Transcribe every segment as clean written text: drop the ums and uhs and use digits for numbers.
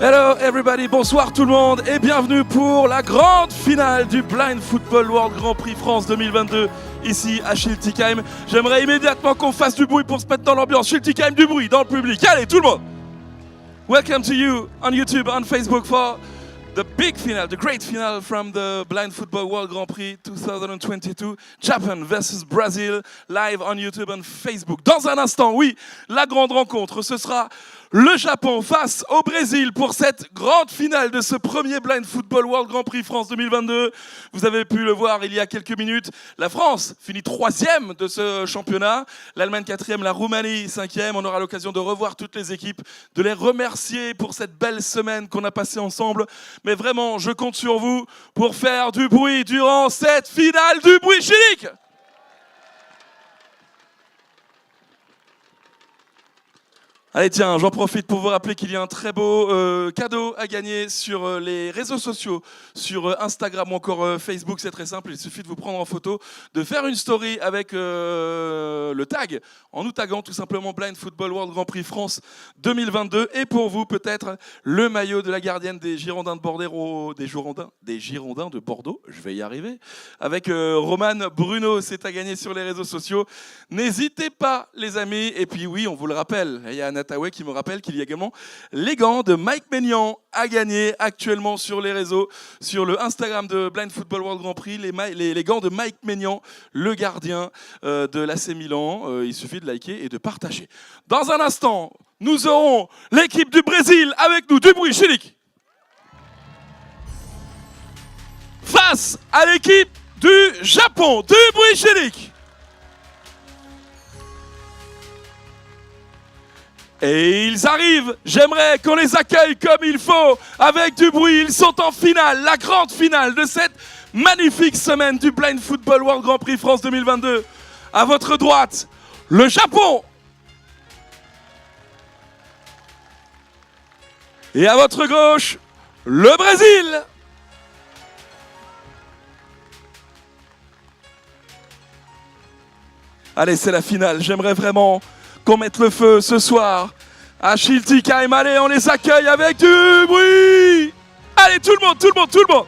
Hello everybody, bonsoir tout le monde et bienvenue pour la grande finale du Blind Football World Grand Prix France 2022 ici à Schiltigheim. J'aimerais immédiatement qu'on fasse du bruit pour se mettre dans l'ambiance. Schiltigheim, du bruit dans le public. Allez tout le monde. Welcome to you on YouTube, on Facebook for the big finale, the great finale from the Blind Football World Grand Prix 2022, Japan versus Brazil, live on YouTube and Facebook. Dans un instant, oui, la grande rencontre, ce sera le Japon face au Brésil pour cette grande finale de ce premier Blind Football World Grand Prix France 2022. Vous avez pu le voir il y a quelques minutes. La France finit 3e de ce championnat. L'Allemagne 4e, la Roumanie 5e. On aura l'occasion de revoir toutes les équipes, de les remercier pour cette belle semaine qu'on a passée ensemble. Mais vraiment, je compte sur vous pour faire du bruit durant cette finale. Du bruit chilique! Allez tiens, j'en profite pour vous rappeler qu'il y a un très beau cadeau à gagner sur les réseaux sociaux, sur Instagram ou encore Facebook, c'est très simple, il suffit de vous prendre en photo, de faire une story avec le tag, en nous taguant tout simplement Blind Football World Grand Prix France 2022 et pour vous peut-être le maillot de la gardienne des Girondins de Bordeaux, des Girondins de Bordeaux, je vais y arriver, avec Romane Bruno, c'est à gagner sur les réseaux sociaux. N'hésitez pas les amis, et puis oui, on vous le rappelle, il y a Natawe qui me rappelle qu'il y a également les gants de Mike Maignan à gagner actuellement sur les réseaux, sur le Instagram de Blind Football World Grand Prix, les gants de Mike Maignan, le gardien de l'AC Milan. Il suffit de liker et de partager. Dans un instant, nous aurons l'équipe du Brésil avec nous, du bruit chilique, face à l'équipe du Japon, du bruit chilique. Et ils arrivent, j'aimerais qu'on les accueille comme il faut, avec du bruit. Ils sont en finale, la grande finale de cette magnifique semaine du Blind Football World Grand Prix France 2022. À votre droite, le Japon. Et à votre gauche, le Brésil. Allez, c'est la finale, j'aimerais vraiment qu'on mette le feu ce soir à Schiltigheim. Allez, on les accueille avec du bruit. Allez, tout le monde, tout le monde, tout le monde.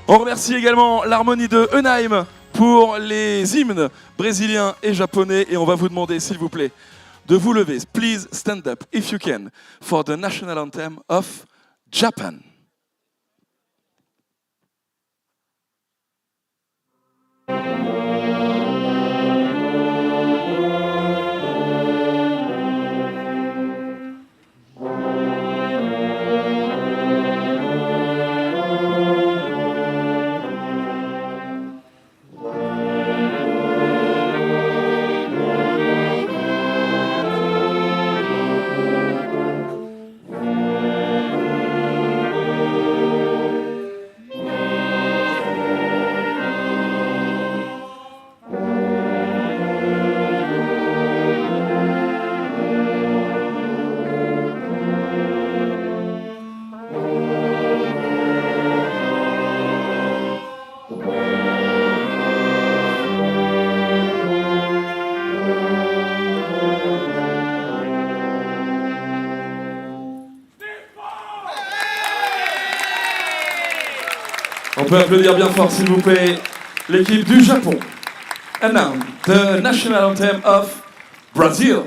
On remercie également l'harmonie de Eunheim pour les hymnes brésiliens et japonais. Et on va vous demander, s'il vous plaît, de vous lever. Please stand up, if you can, for the national anthem of Japan. On peut applaudir bien fort, s'il vous plaît, l'équipe du Japon. And now, the national anthem of Brazil.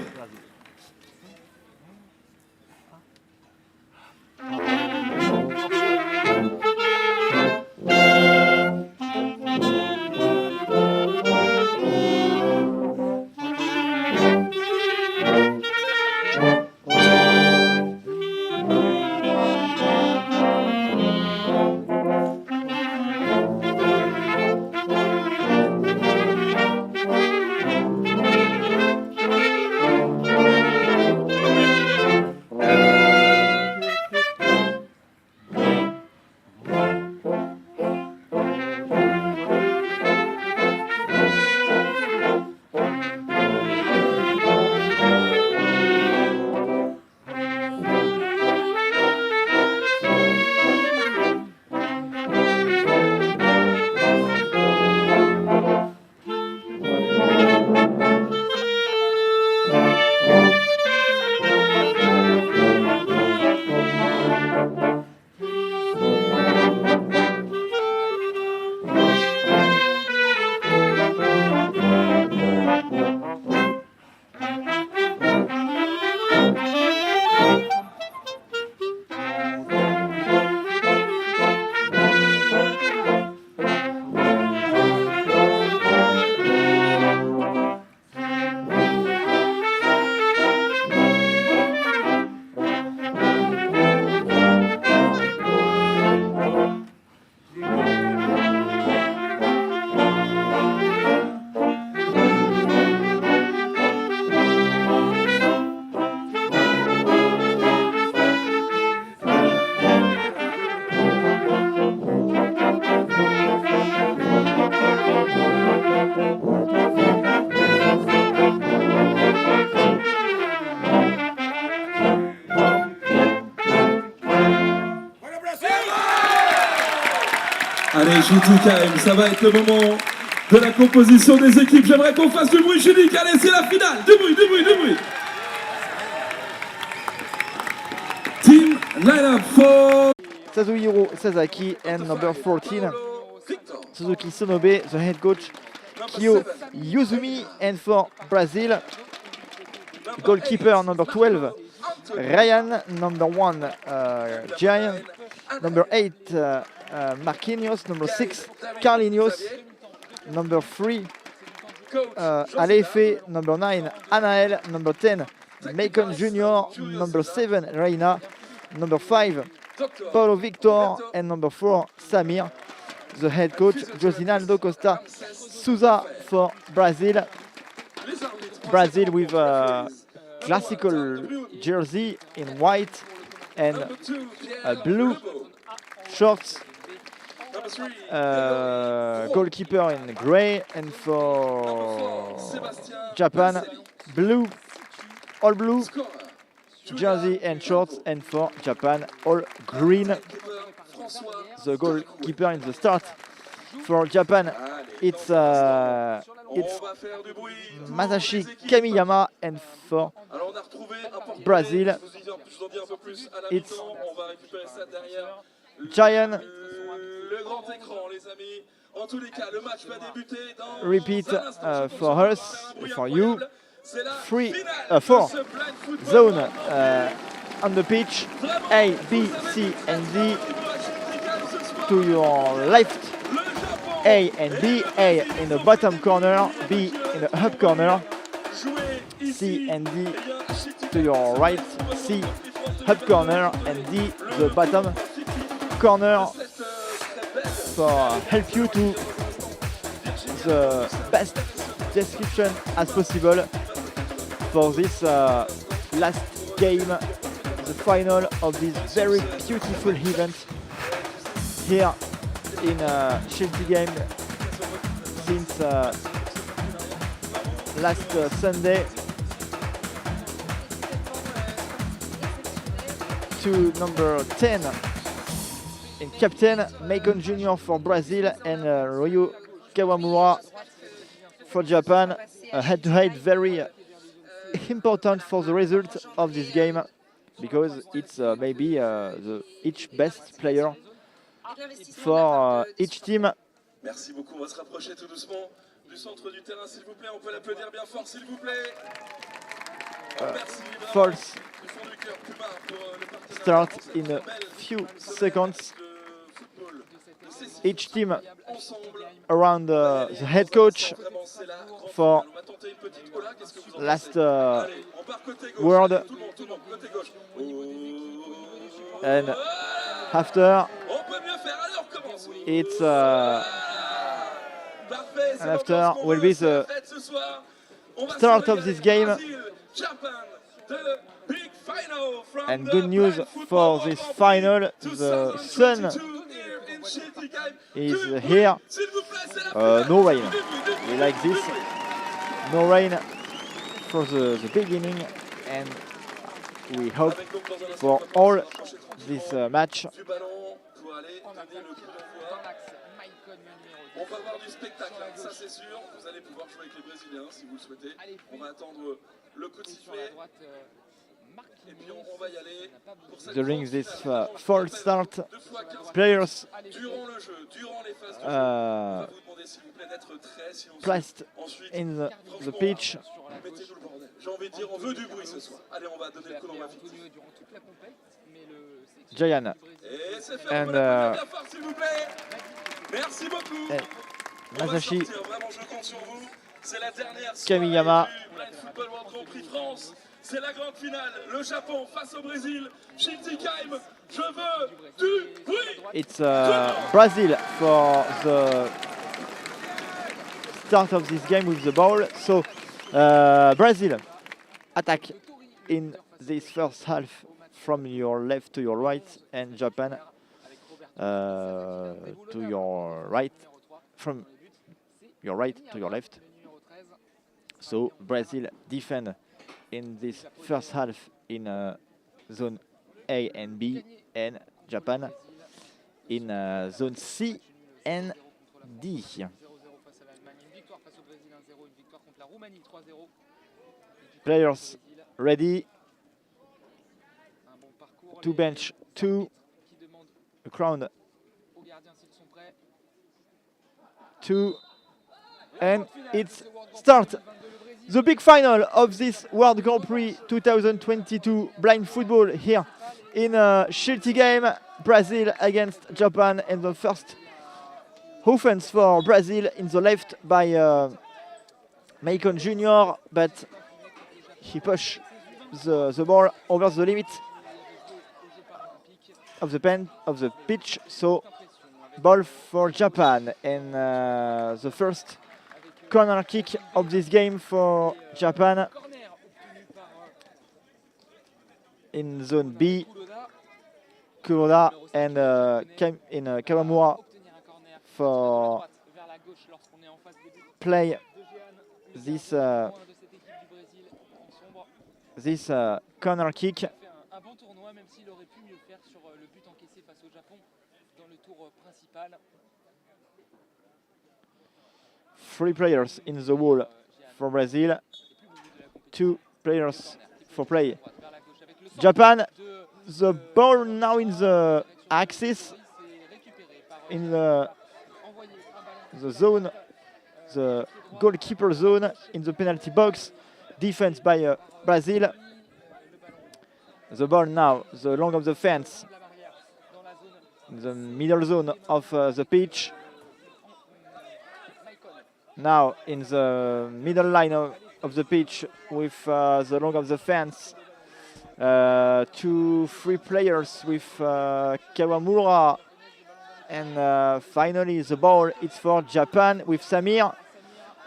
Allez, JTKM, ça va être le moment de la composition des équipes. J'aimerais qu'on fasse du bruit, Julique. Allez, c'est la finale. Du bruit, du bruit, du bruit. Team lineup for Kazuhiro Sasaki and number 14, Suzuki Sonobe, the head coach, Kyo Yuzumi, and for Brazil, goalkeeper number 12, Ryan, number 1, Giant, number 8, Marquinhos, number 6, Carlinhos, number 3, Alefe, number 9, Anael, number 10, Macon Jr., number 7, Reina, number 5, Paulo Victor, and number 4, Samir. The head coach, Josinaldo Costa Souza for Brazil. Brazil with a classical jersey in white and blue shorts. Goalkeeper in grey, and for Japan, blue, all blue jersey and shorts, and for Japan, all green. The goalkeeper in the start for Japan, it's Masashi Kamiyama, and for Brazil, it's Giant. Repeat for us, for you. 4 zone on the pitch, A, B, C, and D. To your left, A and B, A in the bottom corner, B in the up corner, C and D to your right, C up corner, and D the bottom corner, for help you to the best description as possible for this last game, the final of this very beautiful event here in Chelsea game since last Sunday. To number 10 in captain, Macon Jr. for Brazil, and Ryu Kawamura for Japan. Head-to-head, very important for the result of this game, because it's maybe each best player for each team. Merci beaucoup, on va se rapprocher tout doucement du centre du terrain, s'il vous plaît. On peut l'applaudir bien fort, s'il vous plaît. Merci, False start in a few seconds. Each team around the head coach for last word, and after it's and after will be the start of this game. And good news for this final, the sun is here. No rain, we like this. No rain for the beginning, and we hope for all this match. On va voir du spectacle, ça c'est sûr. Vous allez pouvoir jouer avec les Brésiliens si vous le souhaitez. On va attendre le coup de sifflet. Et puis on va y aller pour cette during this false start, players placed in the pitch. J'ai envie de dire, on veut du bruit ce soir. Allez, on va donner le coup d'envoi. Giant and merci beaucoup. Masashi C'est la dernière Kamiyama. Blind Football World Grand Prix France. C'est la grande finale. Le Japon face au Brésil. JTKM, je veux du bruit. It's Brazil for the start of this game with the ball. So Brazil attack in this first half from your left to your right, and Japan to your right, from your right to your left. So Brazil defend in this first half in zone A and B, and Japan in zone C and D. Players ready. To bench 2. Crown 2. And it's start. The big final of this World Grand Prix 2022 blind football here in Shilty game. Brazil against Japan, and the first offense for Brazil in the left by Maicon Jr., but he pushed the ball over the limit of the pitch, so ball for Japan, and the first corner kick of this game for Japan in zone B. Kuroda and Kawamura for play this corner kick. Three players in the wall for Brazil, 2 players for play. Japan, the ball now in the axis, in the zone, the goalkeeper zone, in the penalty box. Defense by Brazil. The ball now, the long of the fence, in the middle zone of the pitch. Now in the middle line of the pitch with the long of the fence. 2-3 players with Kawamura, and finally the ball is for Japan with Samir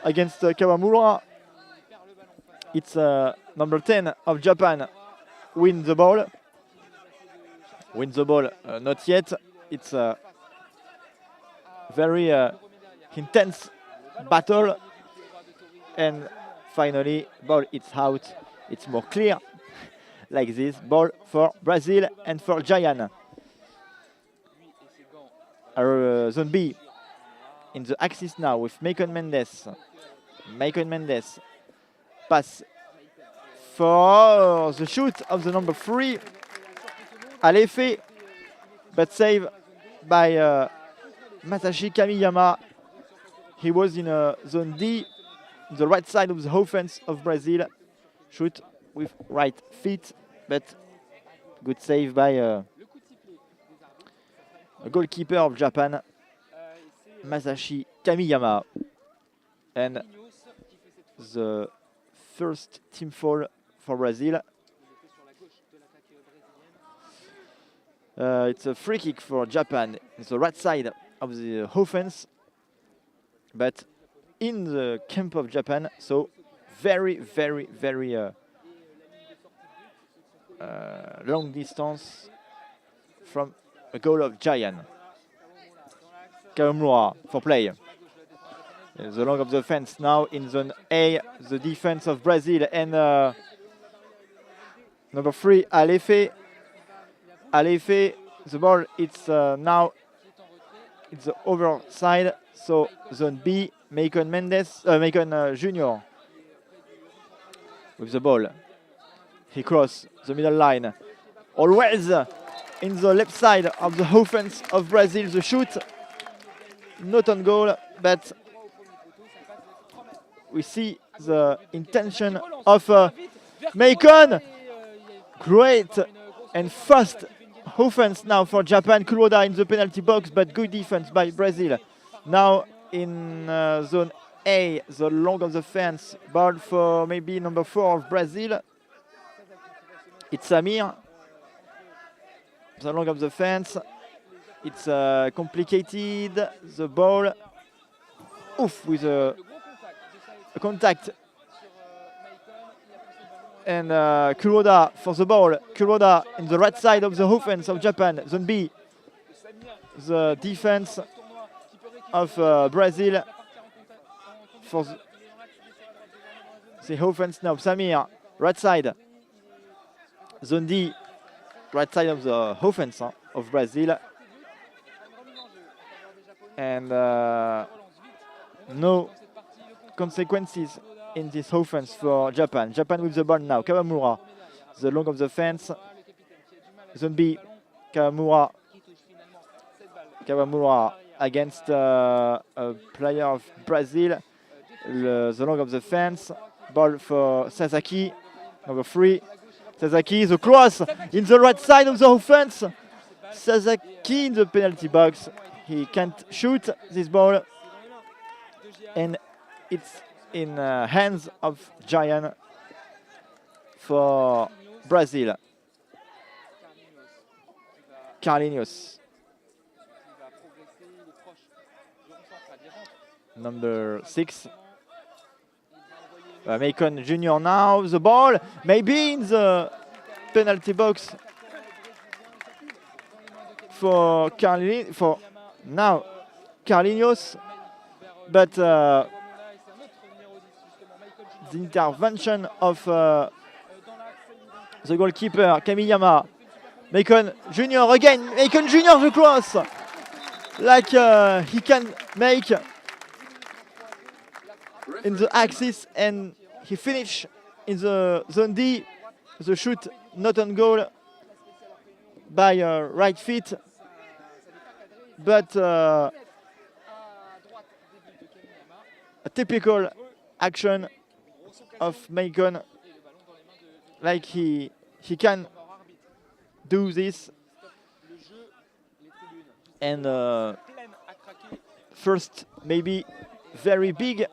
against Kawamura. It's number 10 of Japan win the ball. Not yet. It's a very intense battle, and finally ball is out. It's more clear like this. Ball for Brazil and for Jayan. Zone B in the axis now with Maicon Mendes. Pass for the shoot of the number 3 Alefe, but save by Masashi Kamiyama. He was in zone D, the right side of the offense of Brazil. Shoot with right feet, but good save by a goalkeeper of Japan, Masashi Kamiyama. And the first team foul for Brazil. It's a free kick for Japan, the right side of the offense, but in the camp of Japan, so very long distance from a goal of Jayan. Kawamura for play. The long of the fence now in zone A, the defense of Brazil, and number 3 Alefe, the ball it's now it's the other side, so zone B, Maicon Jr. with the ball. He crossed the middle line. Always in the left side of the offense of Brazil, the shoot. Not on goal, but we see the intention of Maicon. Great and fast offense now for Japan. Kuroda in the penalty box, but good defense by Brazil. Now in zone A, the long of the fence, ball for maybe number 4 of Brazil. It's Samir. The long of the fence. It's complicated. The ball. Oof, with a contact. And Kuroda for the ball. Kuroda in the right side of the offense of Japan. Zone B. The defense of Brazil for the offense now. Samir, right side. Zone D, right side of the offense of Brazil. and no consequences in this offense for Japan. Japan with the ball now. Kawamura, the long of the fence. Zone B, Kawamura. Kawamura against a player of Brazil. The long of the fence. Ball for Sasaki, number 3. Sasaki, the cross in the right side of the offense. Sasaki in the penalty box. He can't shoot this ball. And it's in hands of Giant for Brazil. Carlinhos. Number 6. Macon Jr. now, the ball, maybe in the penalty box for Carlinhos, but the intervention of the goalkeeper Kamiyama. Macon Jr. again, Macon Jr. the cross, like he can make in the axis, and he finished in the zone D. The shoot not on goal by right feet, but a typical action of Macon, like he can do this. And first, maybe very big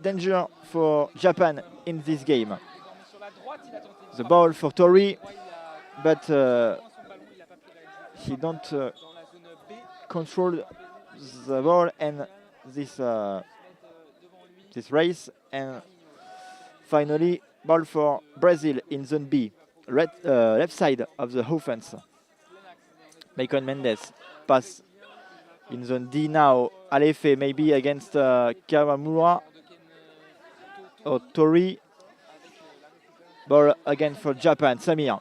danger for Japan in this game. The ball for Tori, but he don't control the ball and this race. And finally, ball for Brazil in zone B, left side of the offense. Macon Mendes pass in zone D now. Alefe maybe against Kawamura. Or Tori. Ball again for Japan. Samir.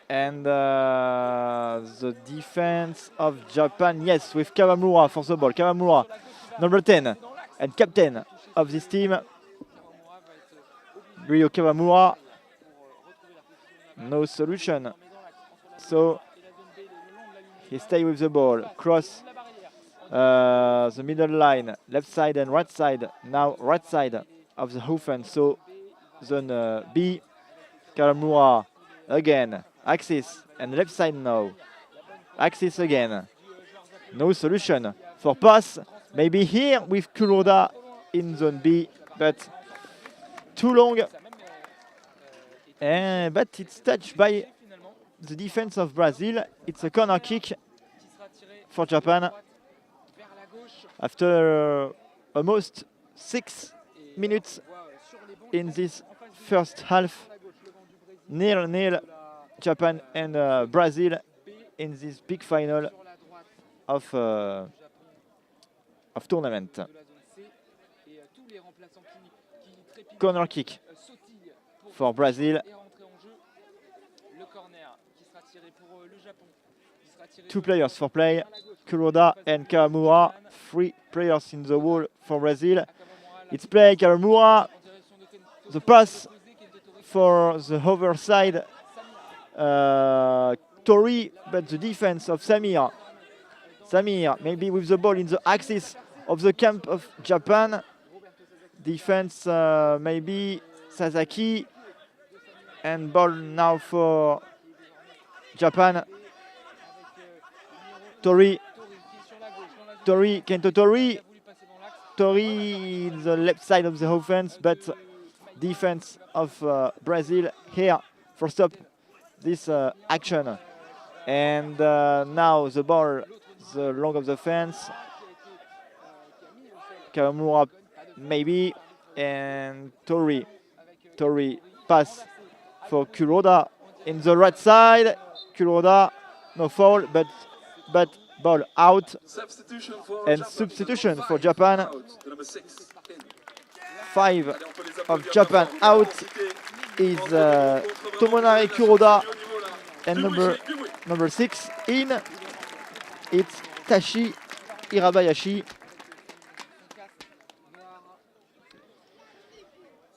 And the defense of Japan, yes, with Kawamura for the ball. Kawamura, number 10 and captain of this team. Ryo Kawamura. No solution. So he stays with the ball. Cross the middle line, left side and right side. Now right side of the offense. So zone B. Kawamura again. Axis and left side now. Axis again. No solution for pass. Maybe here with Kuroda in zone B, but too long. But it's touched by the defense of Brazil. It's a corner kick for Japan after almost 6 minutes in this first half. 0-0 Japan and Brazil in this big final of tournament. Corner kick for Brazil. 2 players for play, Kuroda and Kawamura. 3 players in the wall for Brazil. It's play, Kawamura. The pass for the other side, Tori, but the defense of Samir. Samir, maybe with the ball in the axis of the camp of Japan. Defense, maybe Sasaki. And ball now for Japan. Tori, Kento Tori. Tori in the left side of the offense, but defense of Brazil here for stop this action. And now the ball, the long of the fence. Kawamura maybe, and Tori pass for Kuroda in the right side. Kuroda, no foul, but ball out. And substitution for Japan. 5 of Japan out is Tomonari Kuroda. And number 6 in, it's Tashi Hirabayashi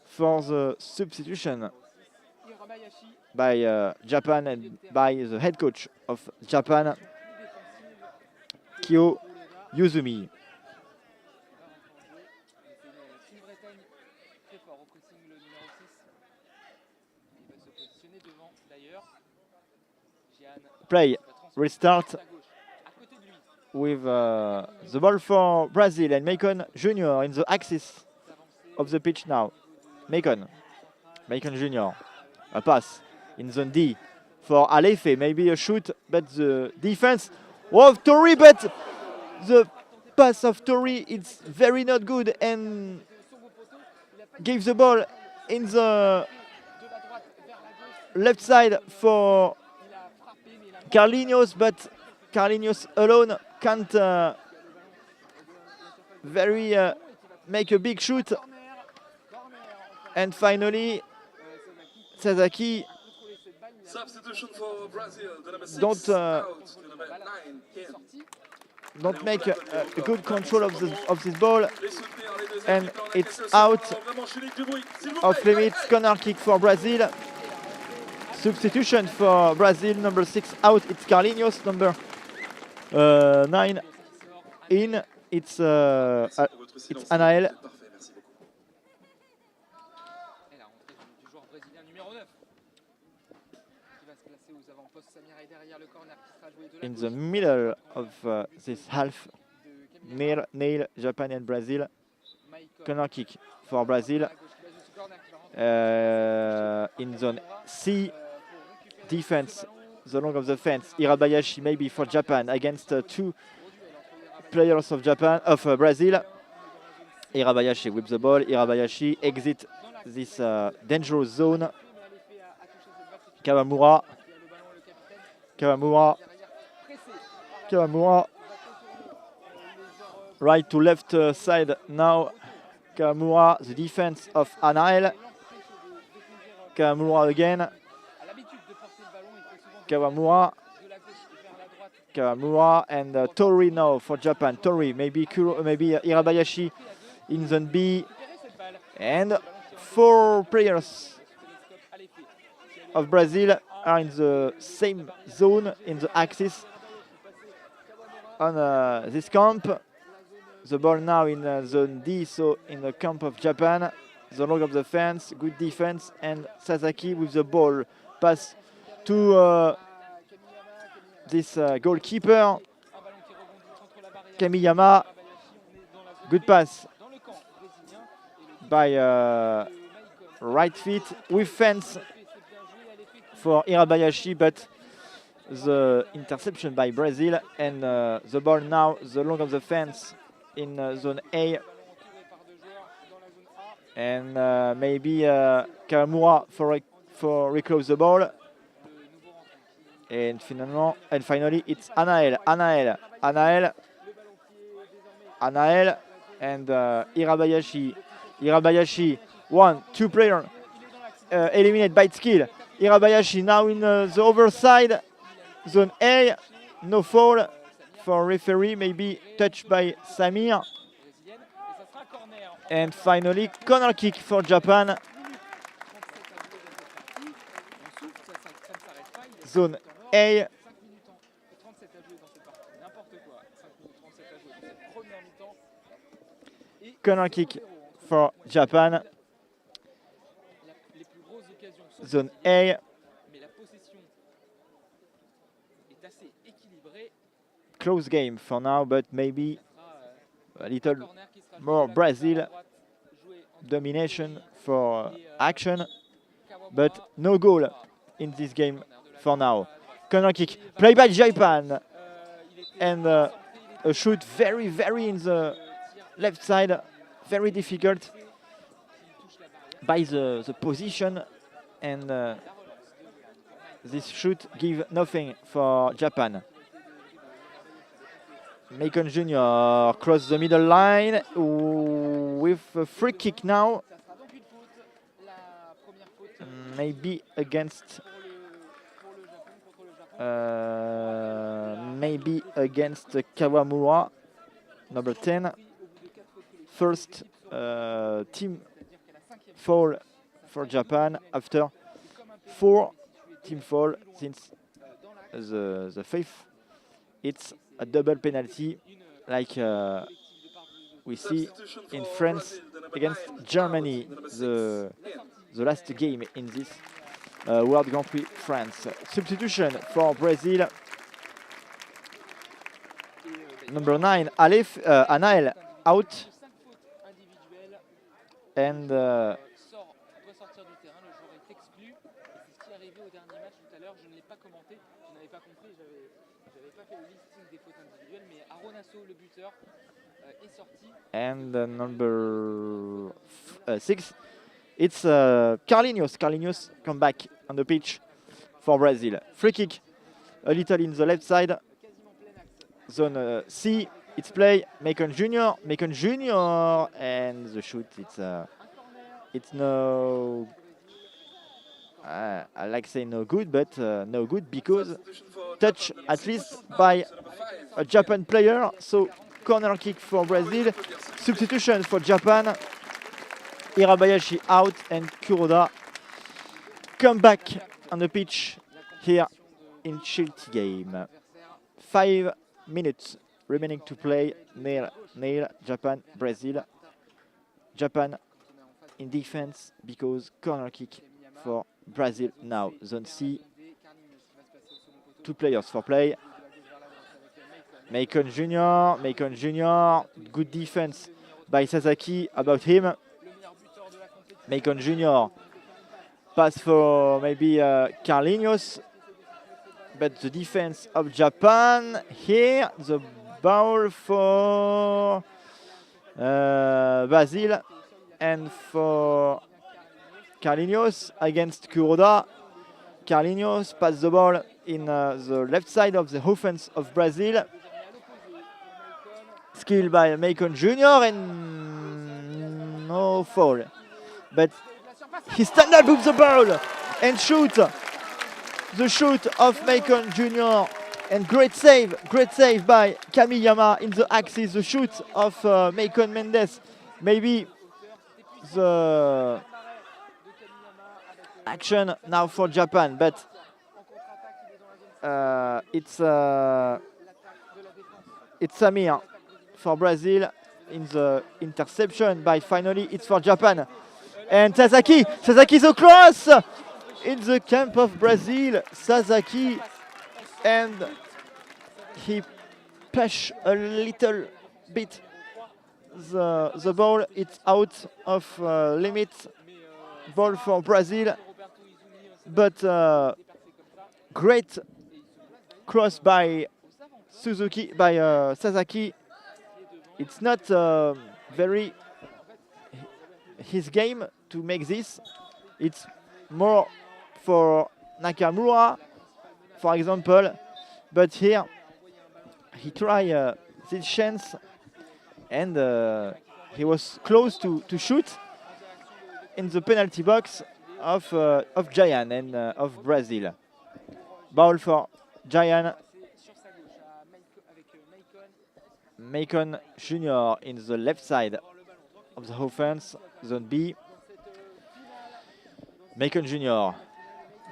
for the substitution by Japan and by the head coach of Japan, Kyo Yuzumi. Play restart with the ball for Brazil and Macon Jr. in the axis of the pitch now. Macon Jr. A pass in zone D for Alefe, maybe a shoot, but the defense of Tori, but the pass of Tori is very not good and gives the ball in the left side for Carlinhos, but Carlinhos alone can't make a big shoot. And finally, Sasaki don't make a good control of this ball, and it's out of limits. Corner kick for Brazil. Substitution for Brazil, number 6 out, it's Carlinhos, number 9 in, it's Anael. In the middle of this half, nail Japan and Brazil. Corner kick for Brazil. In zone C, defense, the long of the fence. Hirabayashi maybe for Japan against 2 players of Brazil. Hirabayashi with the ball. Hirabayashi exit this dangerous zone. Kawamura, right to left side now. Kawamura, the defense of Anael. Kawamura again. Kawamura and Tori now for Japan. Tori, maybe Hirabayashi in zone B. And 4 players of Brazil are in the same zone in the axis on this camp. The ball now in zone D, so in the camp of Japan. The long of the fence, good defense, and Sasaki with the ball. Pass to this goalkeeper, Kamiyama. Good pass by right feet with fence for Hirabayashi, but the interception by Brazil, and the ball now, the long of the fence in zone A. And maybe Kawamura for reclose the ball. And finally it's Anael and Hirabayashi. Hirabayashi, 1-2 player eliminated by skill. Hirabayashi now in the overside zone A. No foul for referee, maybe touched by Samir. And finally, corner kick for Japan. Zone A. Corner kick for Japan. Zone A. Close game for now, but maybe a little more Brazil domination for action, but no goal in this game for now. Corner kick, play by Japan, and a shoot very in the left side, very difficult by the position, and this shoot give nothing for Japan. Macon Jr. cross the middle line with a free kick now. maybe against Kawamura, number 10. First team foul for Japan after 4 team foul since the fifth. It's a double penalty like we see in France against Germany, the last game in this World Grand Prix France. Substitution for Brazil. Number 9, Anael out. And number 6, it's Carlinhos. Carlinhos come back on the pitch for Brazil. Free kick, a little in the left side. Zone C, it's play, Macon Jr., and the shoot, it's no, I like say no good, but no good because touch at least by a Japan player, so corner kick for Brazil. Substitution for Japan, Irabayashi out and Kuroda come back on the pitch here in Chilti game. 5 minutes remaining to play. Nail, Japan, Brazil. Japan in defense because corner kick for Brazil now. Zone C. 2 players for play. Macon Jr. Good defense by Sasaki about him. Macon Jr. pass for maybe Carlinhos. But the defense of Japan here, the ball for Brazil and for Carlinhos against Kuroda. Carlinhos pass the ball in the left side of the offense of Brazil. Skill by Macon Jr. and no foul. But he stand up with the ball and shoot. The shoot of Macon Jr. and great save by Kamiyama in the axis. The shoot of Macon Mendes. Maybe the action now for Japan, but it's Samir for Brazil in the interception. By finally, it's for Japan. And Sasaki so close in the camp of Brazil. Sasaki, and he push a little bit the ball. It's out of limit. Ball for Brazil, but great cross by Sasaki. It's not very his game to make this. It's more for Nakamura, for example. But here he tried this chance, and he was close to shoot in the penalty box of Jayan and of Brazil. Ball for Jayan. Macon Jr. in the left side of the offense, zone B. Macon Jr.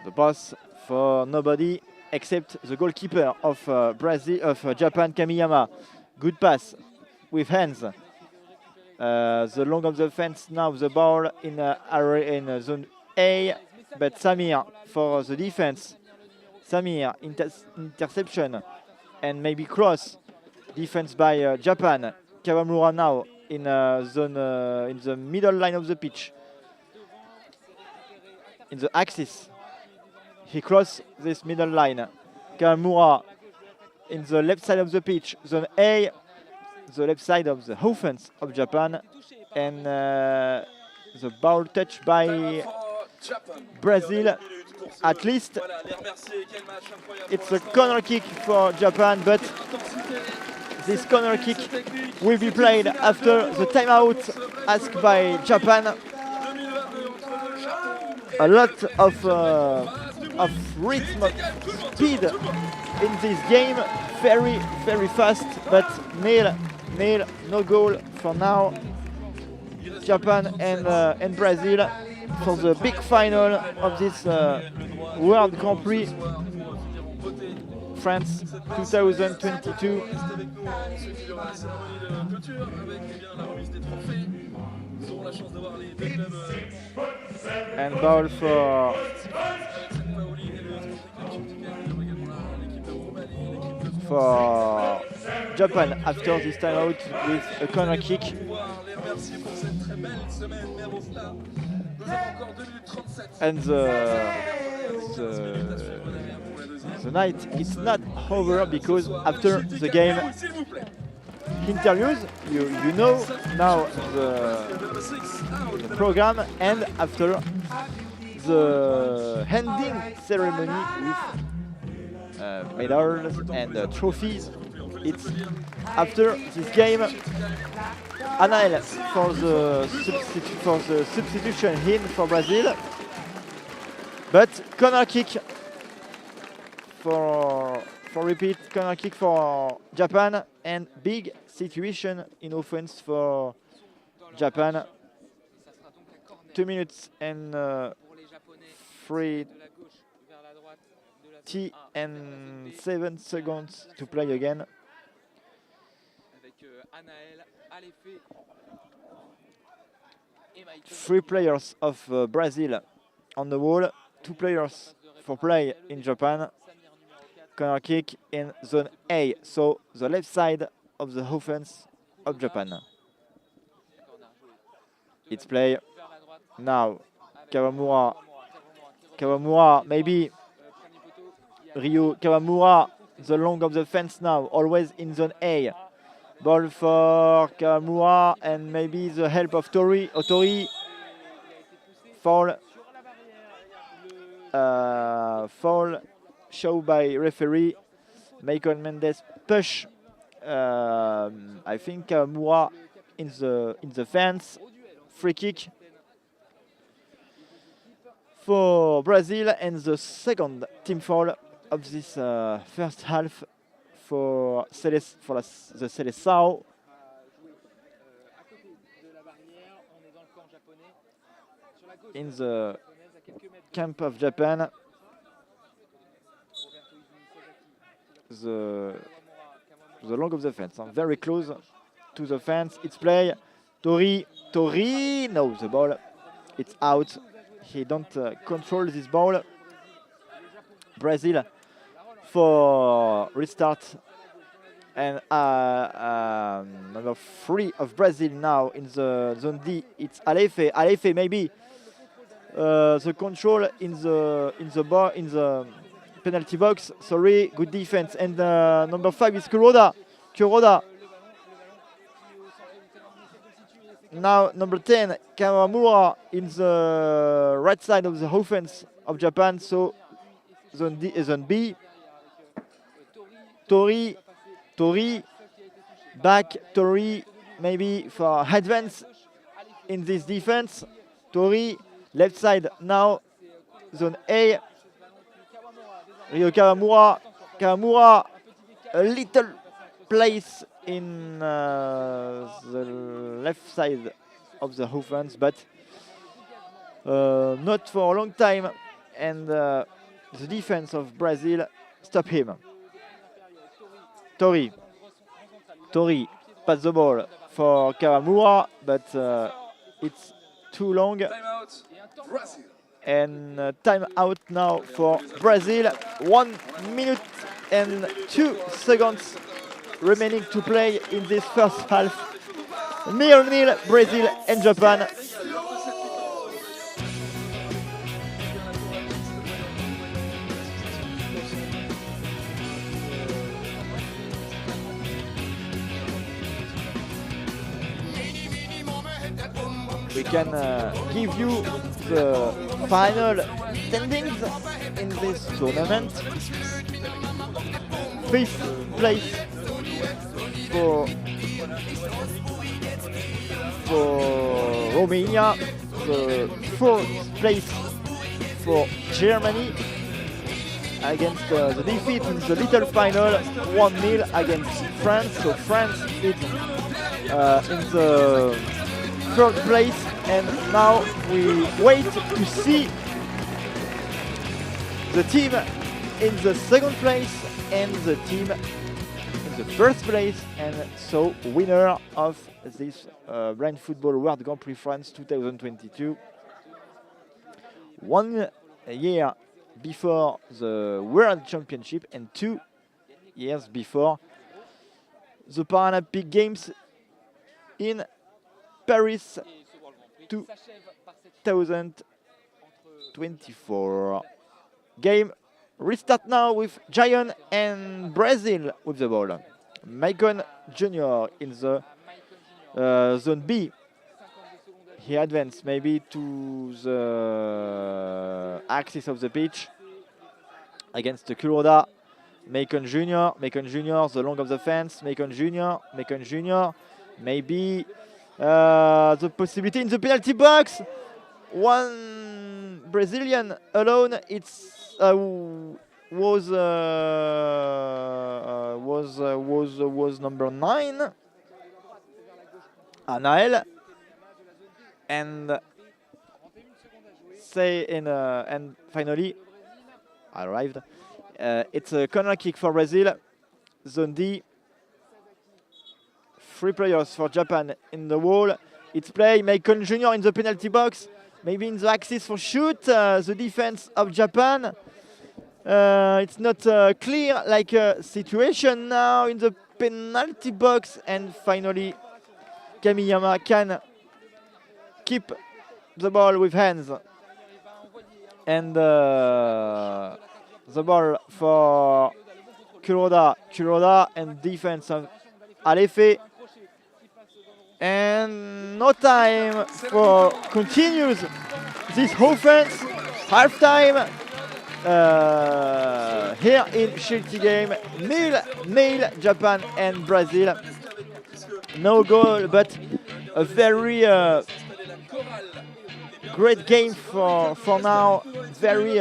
the pass for nobody except the goalkeeper of Japan, Kamiyama. Good pass with hands. The long of the fence now, the ball in zone A, but Samir for the defense. Samir interception and maybe cross. Defense by Japan. Kawamura now in in the middle line of the pitch. In the axis, he crossed this middle line. Kawamura in the left side of the pitch, zone A, the left side of the offense of Japan, and the ball touched by Brazil. At least it's a corner kick for Japan, but this corner kick will be played after the timeout asked by Japan. a lot of rhythm, speed in this game. Very fast, but nil, no goal for now. Japan and Brazil for the big final of this World Grand Prix France 2022. And ball for Japan after this timeout with a corner kick. And the night is not over because after the game interviews, you know now the program, and after the handing ceremony with medals and trophies. It's after this game. Anael for the substitution in for Brazil, but corner kick for repeat, corner kick for Japan, and big situation in offense for Japan. 2 minutes and 37 seconds to play again. 3 players of Brazil on the wall, 2 players for play in Japan. Corner kick in zone A, so the left side of the offense of Japan. It's play now. Kawamura, maybe Ryo Kawamura, the long of the fence now, always in zone A. Ball for Kawamura and maybe the help of Tori. Foul. Foul shown by referee. Michael Mendes push. I think Kawamura in the fence. Free kick for Brazil, and the second team foul of this first half for the Seleção. In the camp of Japan, the long of the fence, very close to the fence. It's play. Tori, no, the ball, it's out. He don't control this ball. Brazil for restart, and number 3 of Brazil now in the zone D. It's Alefe maybe the control in the penalty box. Sorry, good defense. And number 5 is Kuroda. Now number 10, Kawamura in the right side of the offense of Japan. So zone D is zone B. Tori, back Tori, maybe for advance in this defense. Tori, left side now, zone A. Ryo Kawamura, a little place in the left side of the offense, but not for a long time, and the defense of Brazil stop him. Tori, pass the ball for Kawamura, but it's too long. And time out now for Brazil. 1 minute and 2 seconds remaining to play in this first half. 0-0, Brazil and Japan. We can give you the final standings in this tournament. 5th place for Romania, the 4th place for Germany against the defeat in the little final 1-0 against France. So France is in the third place, and now we wait to see the team in the second place and the team in the first place, and so winner of this Blind Football World Grand Prix France 2022. 1 year before the World Championship and 2 years before the Paralympic Games in Paris 2024. Game restart now with Giant and Brazil with the ball. Maicon Jr. in the zone B. He advanced maybe to the axis of the pitch against the Kuroda. Maicon Jr., the long of the fence. Maicon Jr., maybe the possibility in the penalty box. One Brazilian alone. It's was number 9, Anael, and and finally arrived. It's a corner kick for Brazil. Zone D. 3 players for Japan in the wall. It's play. Maicon Jr. in the penalty box. Maybe in the axis for shoot. The defense of Japan. It's not clear like a situation now in the penalty box. And finally, Kamiyama can keep the ball with hands. And the ball for Kuroda and defense of Alefe. And no time for continues this offense. Half time here in Shilty game. Nil Japan and Brazil. No goal, but a very great game for now. Very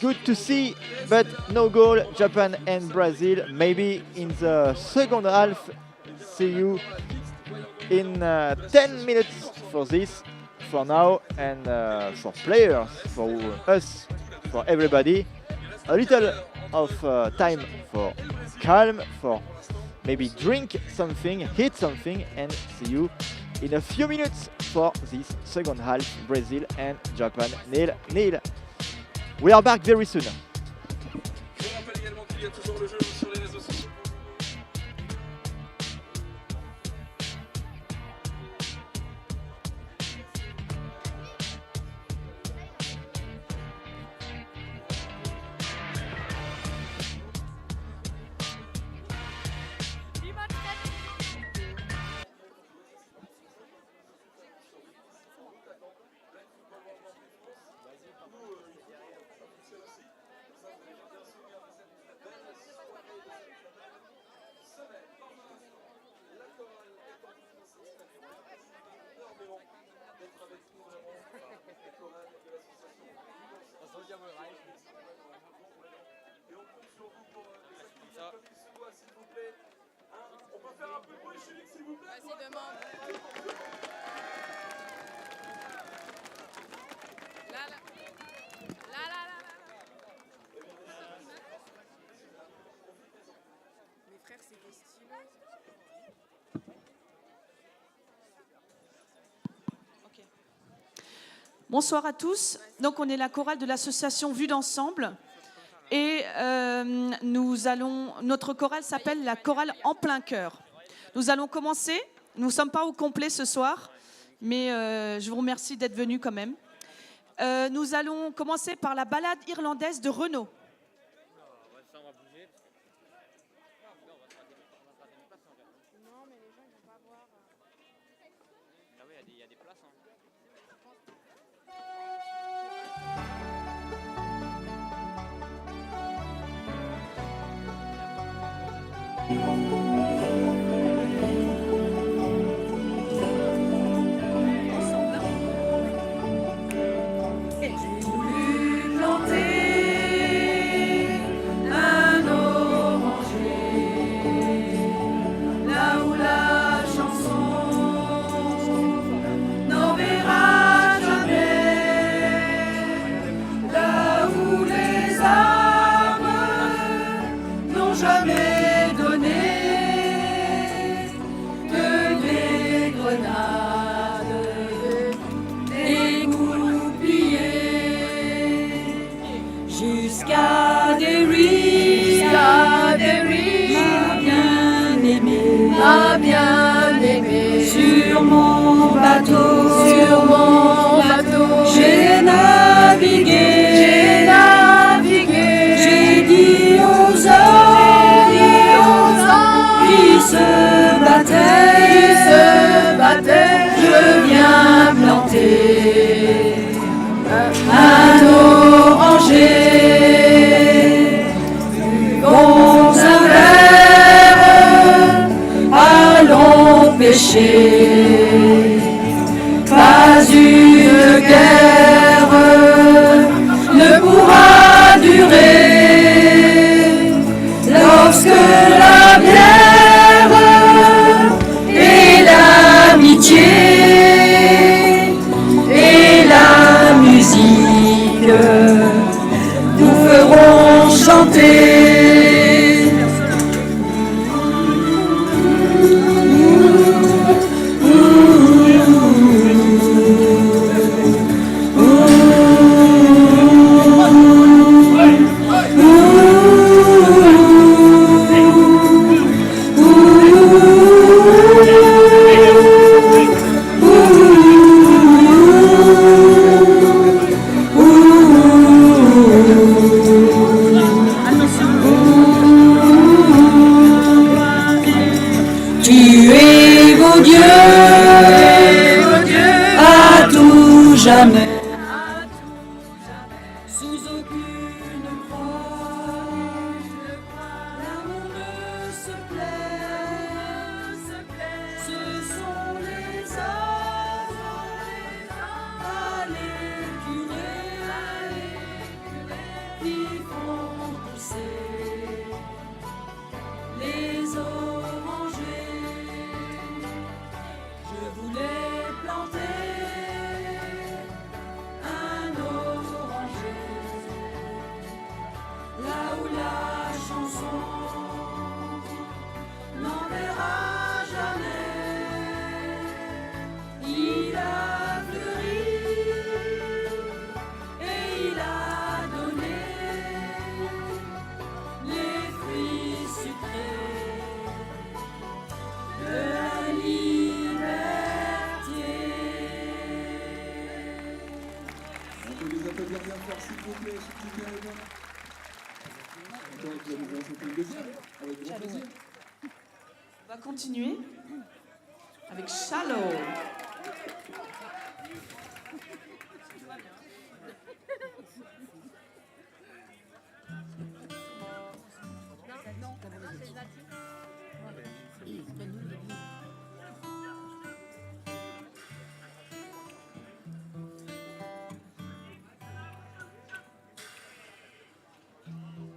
good to see, but no goal. Japan and Brazil. Maybe in the second half. See you in 10 minutes for this. For now, and for players, for us, for everybody, a little of time for calm, for maybe drink something, eat something, and see you in a few minutes for this second half. Brazil and Japan, 0-0. We are back very soon. Bonsoir à tous. Donc on est la chorale de l'association Vue d'ensemble et notre chorale s'appelle la chorale En plein cœur. Nous allons commencer. Nous ne sommes pas au complet ce soir, mais je vous remercie d'être venus quand même. Nous allons commencer par la ballade irlandaise de Renaud. jusqu'à des rives, ma bien-aimée, sur mon bateau, j'ai navigué, j'ai dit aux hommes qui se battaient, je viens planter un oranger, buvons un verre, allons pêcher, pas une guerre ne pourra durer, lorsque la bière et l'amitié et la musique nous feront chanter. Tuez vos dieux à tout jamais, sous aucune croix, l'amour ne se plaît, ce sont les arbres à l'écurie qui font pousser les orangers. Je voulais planter un oranger là où la chanson n'enverra jamais. Il a fleuri et il a donné les fruits sucrés de la liberté. On peut les applaudir bien fort, s'il vous plaît, s'il vous plaît. Attends, vous allez nous chanter le deuxième, avec grand plaisir. On va continuer avec Shallow.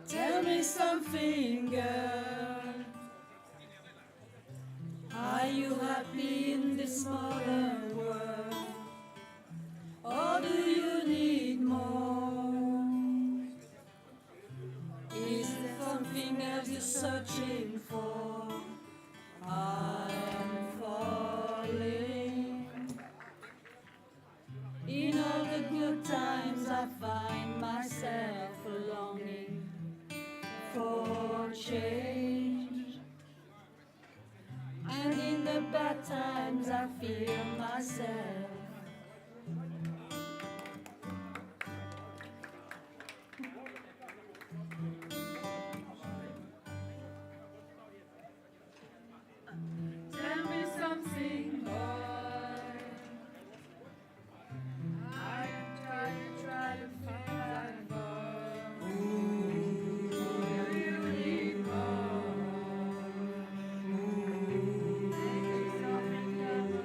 Tell me something, girl. Are you happy in this modern world? Or do you need more? Is there something else you're searching for? I'm falling. In all the good times I find myself longing for change, and in the bad times I feel myself tell me something, boy. I try to feel that boy. You need more. Take something else.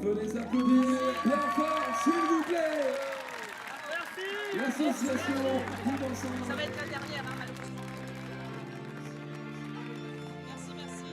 peut les applaudir bien fort, s'il vous plaît. L'association Vivre ensemble. Ça va être la dernière, hein, malheureusement. Merci, merci.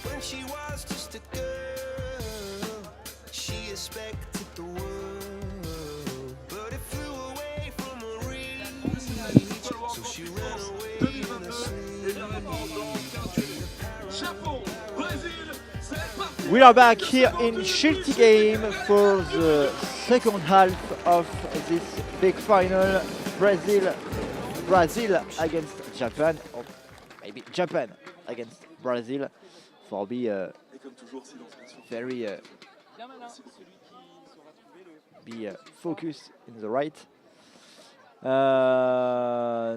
When she was just a girl, she expected the world, but it flew away from her reach, so she ran away in her sleep. Chapeau, Brésil, c'est parti. We are back here in Shilty game for the second half of this big final. Brazil against Japan, or maybe Japan against Brazil, for be Et comme toujours, silence, bien sûr. very be focused in the right.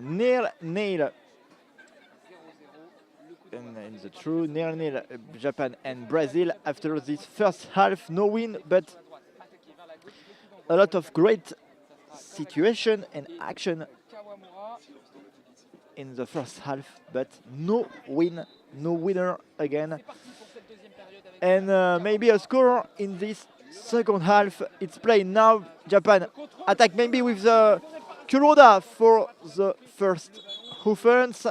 Nil in the true nil Japan and Brazil after this first half. No win, but a lot of great situation and action in the first half, but no win, no winner again. And maybe a score in this second half. It's played now. Japan attack maybe with the Kuroda for the first offense.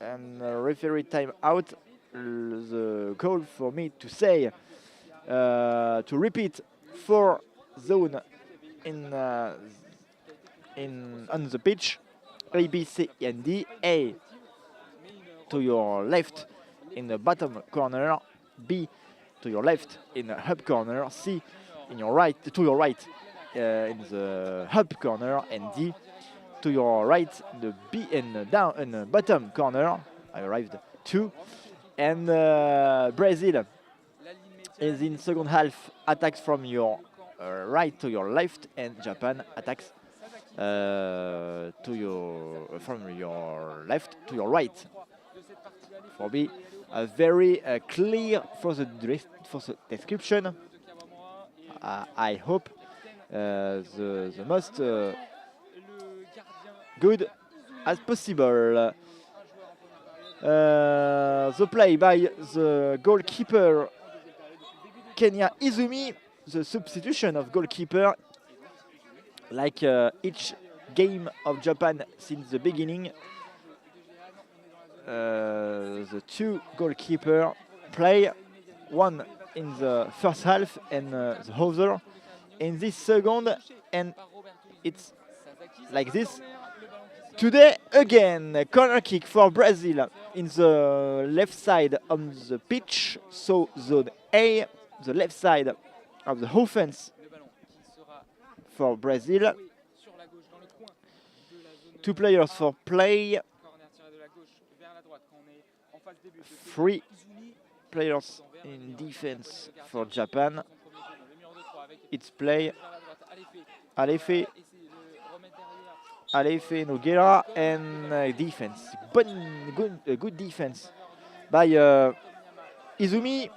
And referee time out. The goal for me to say, to repeat, 4 zone on the pitch. A, B, C, and D. A to your left in the bottom corner. B to your left in the hub corner. C in your right, to your right in the hub corner, and D to your right in the B and down in the bottom corner. I arrived 2, and Brazil is in second half attacks from your right to your left, and Japan attacks to your from your left to your right. For me, very clear for the description. I hope the most good as possible. The play by the goalkeeper Kenya Izumi, the substitution of goalkeeper, like each game of Japan since the beginning. The 2 goalkeeper play, one in the first half and the other in this second, and it's like this. Today again, corner kick for Brazil in the left side on the pitch, so zone A, the left side of the offense for Brazil. 2 players for play, 3 players in defense for Japan. It's play, Alefe Nogueira, and defense. Good defense by Izumi.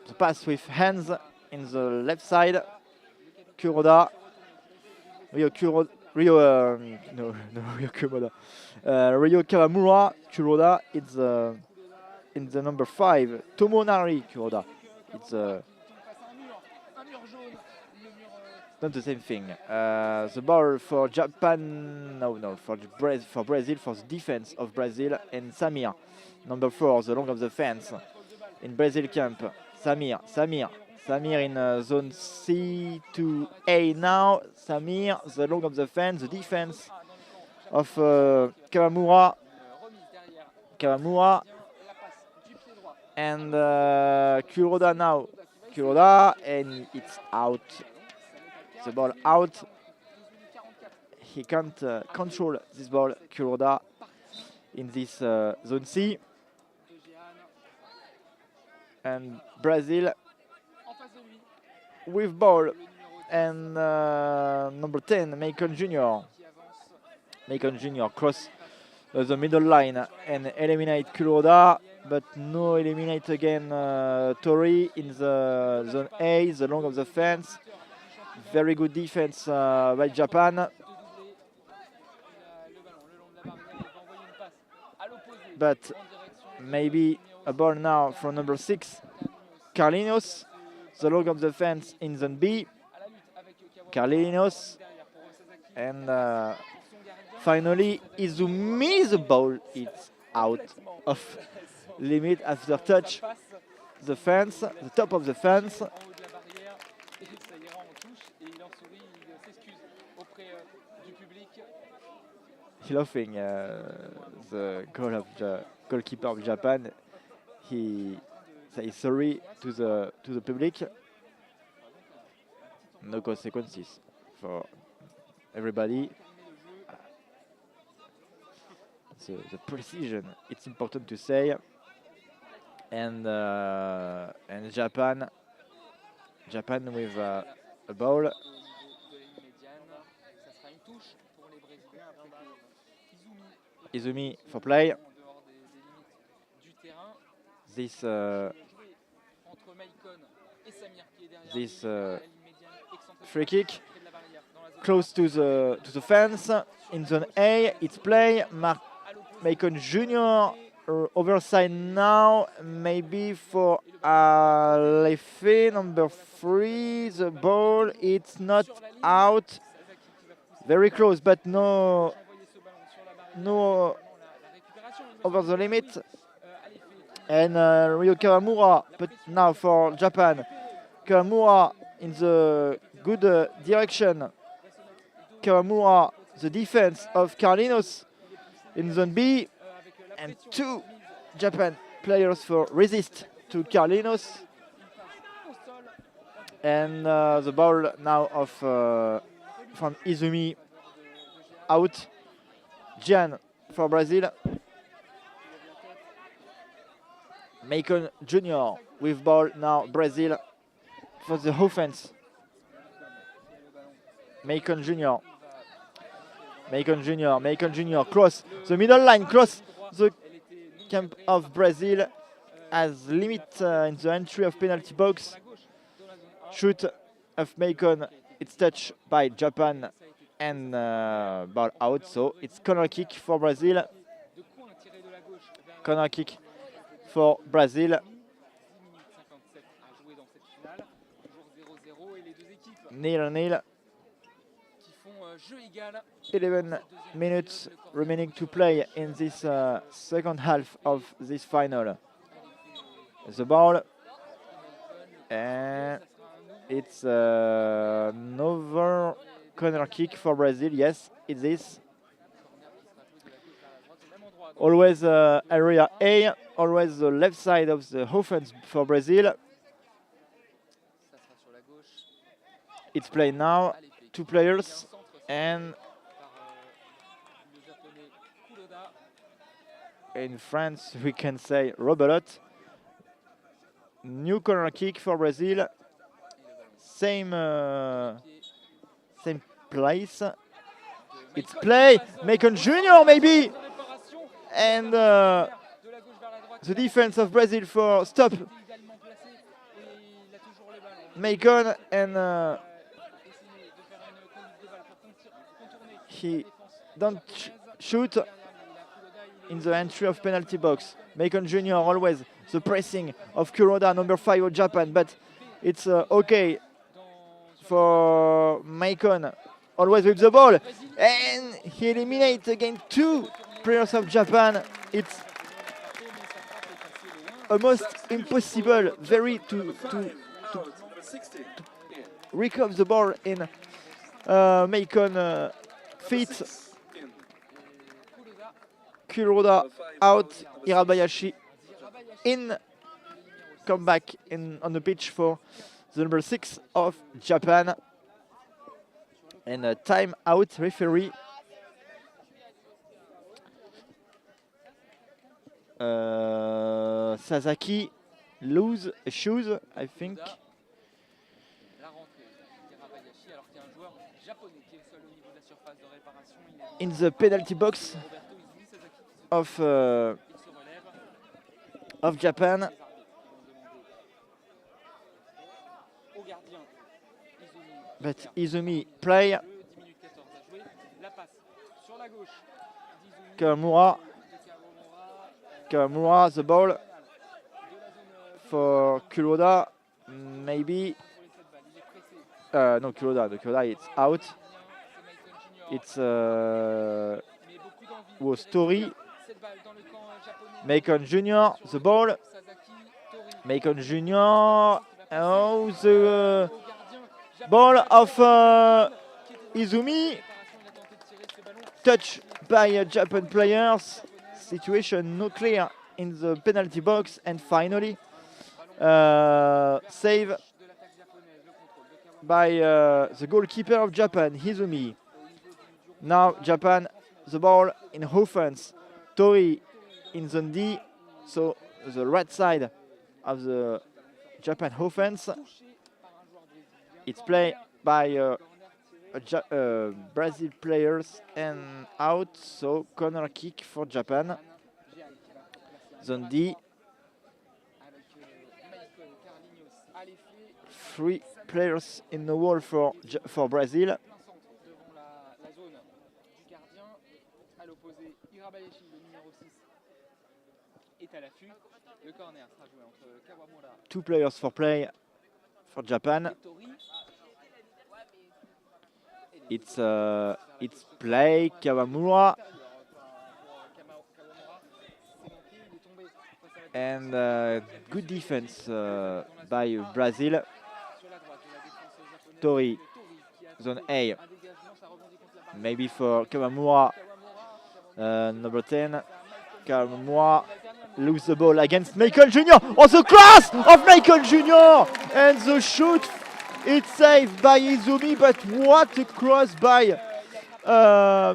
The pass with hands in the left side. Kuroda. Ryo Kawamura. Kuroda. It's in the number 5. Tomonari Kuroda. It's not the same thing. The ball for Japan, for Brazil, for the defense of Brazil, and Samir, number 4, the long of the fence in Brazil camp. Samir Samir in zone C to A now. Samir, the long of the fence, the defense of Kawamura. Kawamura. And Kuroda now. Kuroda, and it's out. The ball out. He can't control this ball, Kuroda, in this zone C. And Brazil with ball. And number 10, Macon Jr. Macon Jr. cross the middle line and eliminate Kuroda, but no eliminate again Tori in the zone A, the long of the fence. Very good defense by Japan. But maybe a ball now from number 6, Carlinhos, the long of the fence in zone B. Carlinhos, and finally Izumi, the ball is out of limit after touch the fence, the top of the fence. Laughing, the goalkeeper of Japan. He says sorry to the public. No consequences for everybody. The precision, it's important to say. And Japan with a ball. Izumi for play. This free kick close to the fence in zone A. It's play. Macon Jr. Overside now, maybe for Lefe, number 3. The ball, it's not out. Very close, but no over the limit. And Ryo Kawamura, but now for Japan. Kawamura in the good direction. Kawamura, the defense of Carlinhos in zone B. And 2 Japan players for resist to Carlinhos. And the ball now of from Izumi out. Gian for Brazil. Macon Jr. with ball now, Brazil for the offense. Macon Jr. Cross the middle line, cross the camp of Brazil as limit in the entry of penalty box. Shoot of Macon, it's touched by Japan and ball out, so it's corner kick for Brazil. Corner kick for Brazil. 0-0. 11 minutes remaining to play in this second half of this final. The ball, and it's another corner kick for Brazil. Yes, it is. Always area A, always the left side of the offense for Brazil. It's played now, 2 players, and in France we can say Robelot. New corner kick for Brazil. Same place. It's play. Macon Jr. maybe. And the defense of Brazil for stop Macon, and he don't shoot in the entry of penalty box. Macon Jr. always the pressing of Kuroda, number 5 of Japan, but it's okay for Macon, always with the ball, and he eliminates again 2 players of Japan. It's almost impossible, very to recover the ball in Macon feet. Kuroda out, Hirabayashi in. Come back on the pitch for the number 6 of Japan. And a time out referee. Sasaki lose shoes, I think. In the penalty box of Japan. But Izumi play. Kawamura the ball for Kuroda. Maybe. No, Kuroda it's out. It's was Tori. Macon Jr. the ball. Macon Jr. Oh, the ball of Izumi. Touch by Japan players. Situation not clear in the penalty box. And finally, save by the goalkeeper of Japan, Izumi. Now Japan, the ball in offense. Tori in zone D, so the right side of the Japan offense. It's played by Brazil players and out, so corner kick for Japan. Zone D. 3 players in the wall for Brazil. Two players for play for Japan. It's play Kawamura and good defense by Brazil. Tori, zone A, maybe for Kawamura, number 10. Kawamura lose the ball against Macon Jr. Oh, the cross of Macon Jr. And the shoot, it's saved by Izumi, but what a cross by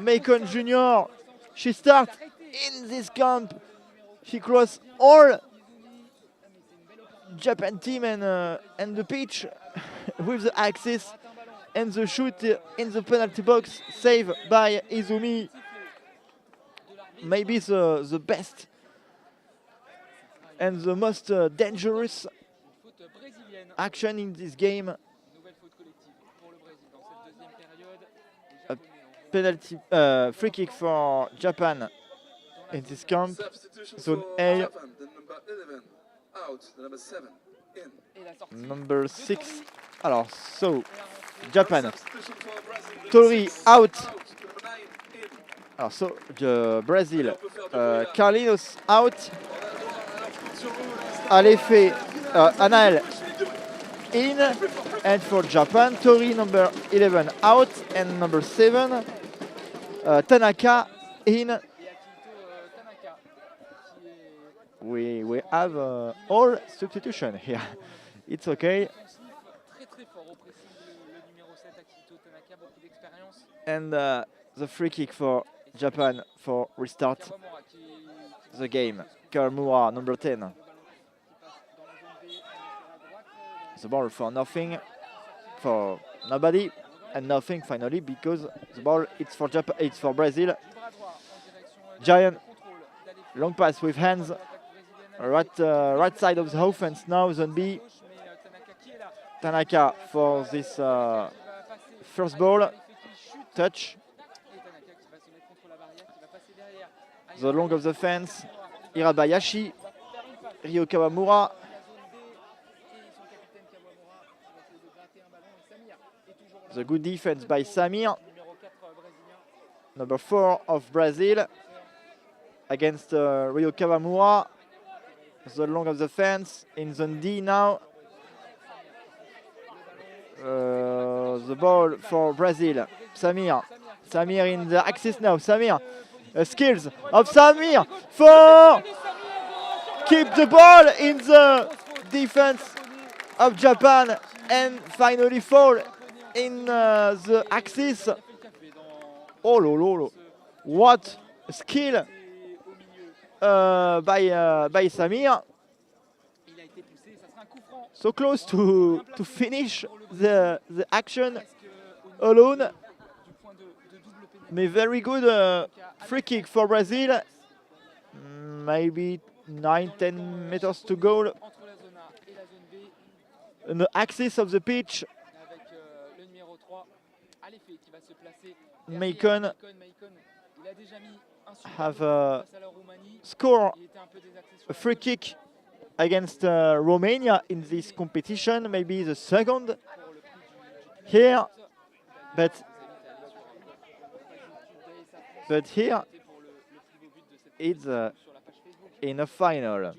Macon Jr. She starts in this camp. She crossed all Japan team and the pitch with the axis, and the shoot in the penalty box, saved by Izumi. Maybe the best and the most dangerous action in this game. A penalty, free kick for Japan in this camp. Zone A. Number 6. Alors, so Japan. Tori out. Alors, so Brazil. Carlinhos out. Alefe, Anael in. And for Japan, Tori number 11 out and number 7 Tanaka in. We have all substitution here. It's okay. And the free kick for Japan for restart the game. Kawamura, number 10. The ball for nothing, for nobody, and nothing finally because the ball it's for Japan, it's for Brazil. Giant long pass with hands. Right side of the offense now, zone B. Tanaka for this first ball. Touch. The long of the fence. Hirabayashi. Ryo Kawamura. The good defense by Samir. Number 4 of Brazil. Against Ryo Kawamura. The long of the fence in zone D now. the ball for Brazil. Samir in the axis now. Samir, skills of Samir for keep the ball in the defense of Japan and finally fall in the axis. Oh lolo, what skill by Samir. So close to finish the action alone. But very good free kick for Brazil. Maybe 9-10 meters to go. On the axis of the pitch. Maicon have scored a free kick against Romania in this competition, maybe the second here, but here it's in a final.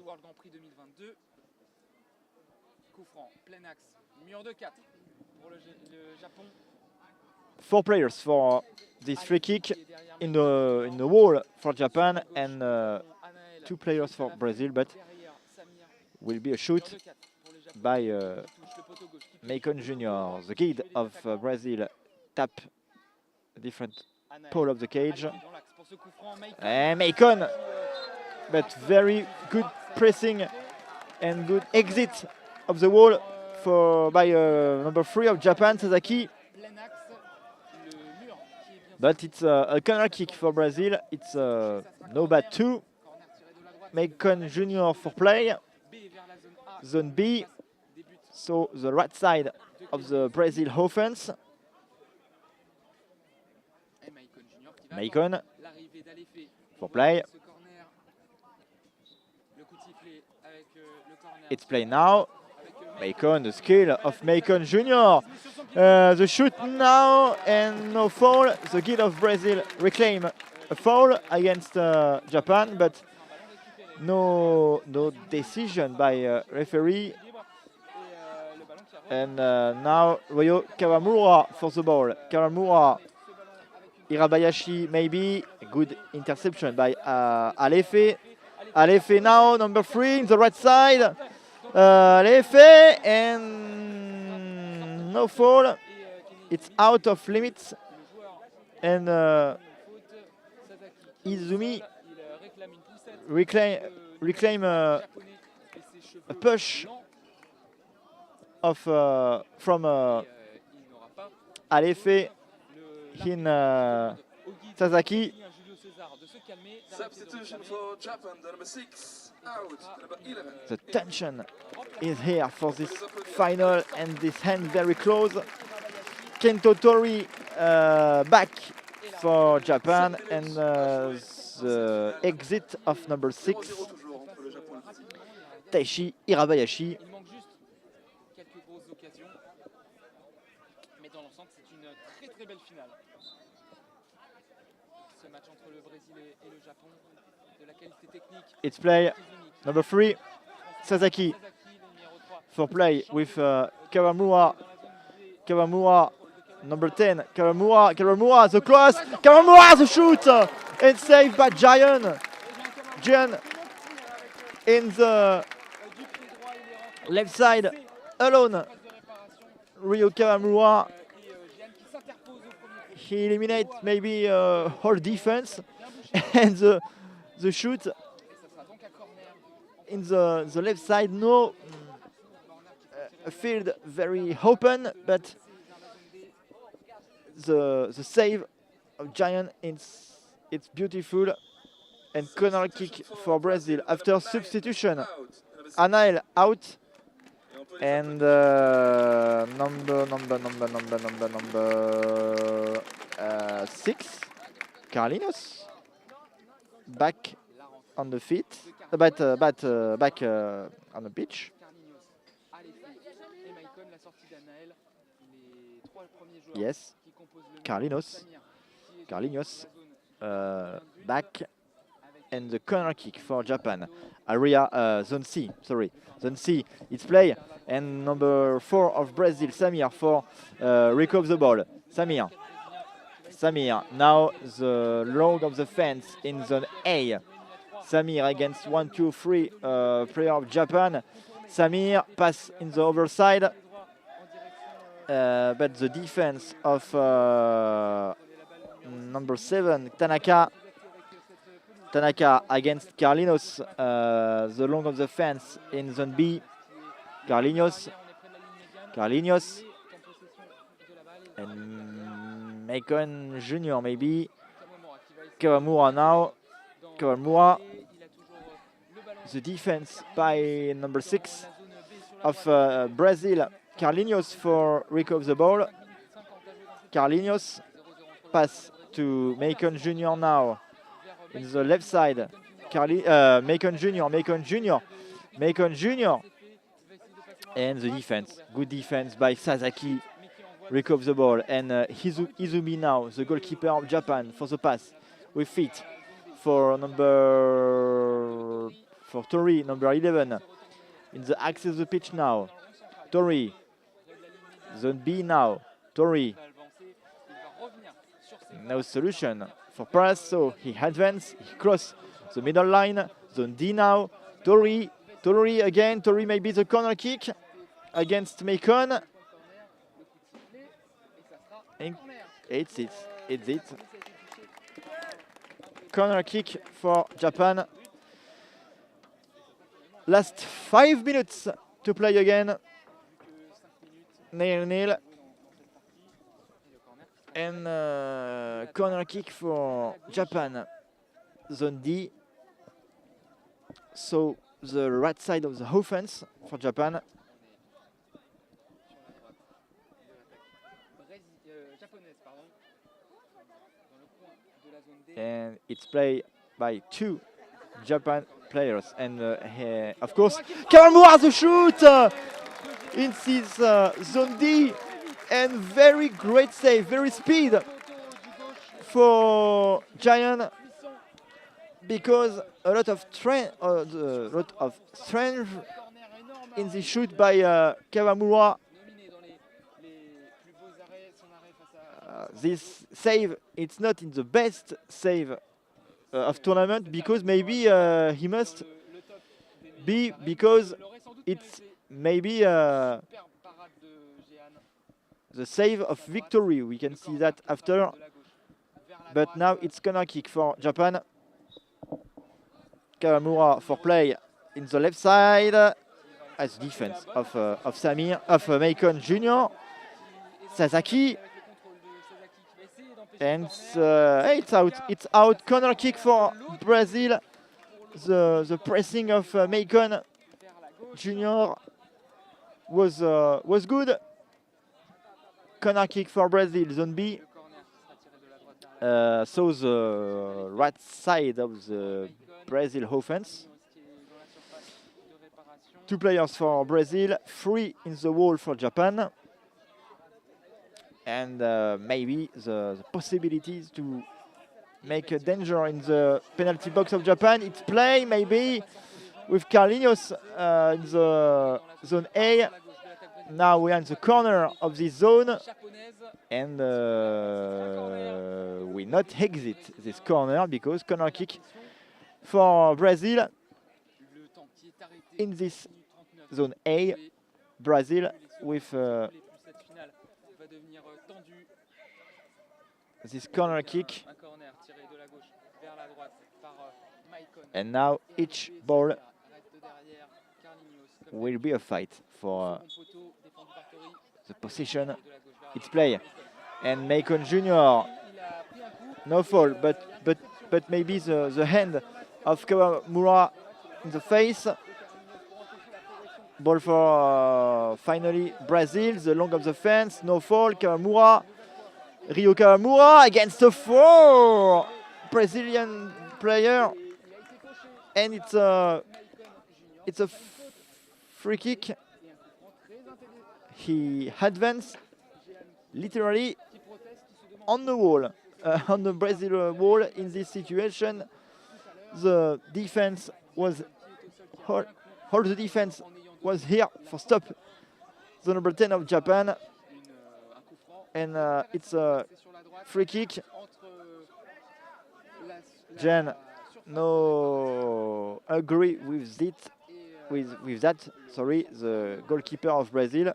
Four players for this free kick in the wall for Japan and 2 players for Brazil, but will be a shoot by Maicon Jr. The kid of Brazil tap a different pole of the cage. And Maicon, but very good pressing and good exit of the wall by number 3 of Japan, Sasaki. But it's a corner kick for Brazil. It's no bad 2. Maicon Jr. for play. Zone B, so the right side of the Brazil offense. Maicon for play. It's play now. Maicon, the skill of Maicon Jr. The shoot now and no foul. The kid of Brazil reclaim a foul against Japan, but no decision by referee. And now Ryo Kawamura for the ball. Kawamura, Hirabayashi maybe. Good interception by Alefe. Alefe now, number 3 in the right side. Alefe and no foul. It's out of limits. And Izumi reclaim a push of from Alefe in Sasaki. Substitution for Japan, the number 6 out, number 11. The tension is here for this final and this hand very close. Kento Tori back for Japan and the exit of number 6. Taishi Hirabayashi. It's play number 3, Sasaki for play with Kawamura. Kawamura, number 10. Kawamura, the cross. Kawamura, the shoot, and saved by Jian. Jian in the left side alone. Ryo Kawamura. He eliminates maybe whole defense, and the shoot in the left side, no field very open, but the save of Giant, it's beautiful, and corner kick for Brazil after substitution. Anael out, and number 6, Carlinhos, back on the feet, back on the pitch. Yes, Carlinhos, back and the corner kick for Japan. Area zone C, sorry, zone C. It's play and number 4 of Brazil, Samir, for recover the ball. Samir. Now the long of the fence in zone A. Samir against 1, 2, 3 player of Japan. Samir pass in the other side, but the defense of number 7, Tanaka against Carlinhos, the long of the fence in zone B. Carlinhos, and Macon Junior maybe. Kawamura now. The defense by number 6 of Brazil, Carlinhos, for recover the ball. Carlinhos pass to Macon Junior now in the left side. Macon Junior, and the defense, good defense by Sasaki, recover the ball, and Izumi now, the goalkeeper of Japan, for the pass with feet for Tori, number 11, in the axis of the pitch now. Tori, zone B now. Tori, no solution for Press, so he advances, he cross the middle line. Zone D now. Tori again. Tori maybe the corner kick against Macon. It's it. Corner kick for Japan. Last 5 minutes to play again. 0-0. And corner kick for Japan. Zone D. So the right side of the offense for Japan. And it's played by 2 Japan players, and of course Kawamura the shoot in this zone D, and very great save, very speed for Giant, because a lot of strength in the shoot by Kawamura. This save, it's not in the best save of tournament, because maybe he must be, because it's maybe the save of victory. We can see that after, but now it's corner kick for Japan. Kawamura for play in the left side as defense of Macon Junior. Sasaki. And it's out. Corner kick for Brazil. The pressing of Macon Junior was good. Corner kick for Brazil, zone B. So the right side of the Brazil offense. 2 players for Brazil, 3 in the wall for Japan. And maybe the possibilities to make a danger in the penalty box of Japan. It's play maybe with Carlinhos in the zone A. Now we are in the corner of this zone, and we not exit this corner, because corner kick for Brazil in this zone A. Brazil with this corner kick, and now each ball will be a fight for the position. It's play, and Macon Junior, no foul, but maybe the hand of Kawamura in the face. Ball for finally Brazil, the long of the fence, no foul. Kawamura. Ryo Kawamura against a 4 Brazilian player, and it's a free kick. He advanced literally on the wall, on the Brazil wall in this situation. the defense was all the defense was here for stop the number 10 of Japan, and it's a free kick. Jen no agree with it with that. Sorry, the goalkeeper of Brazil.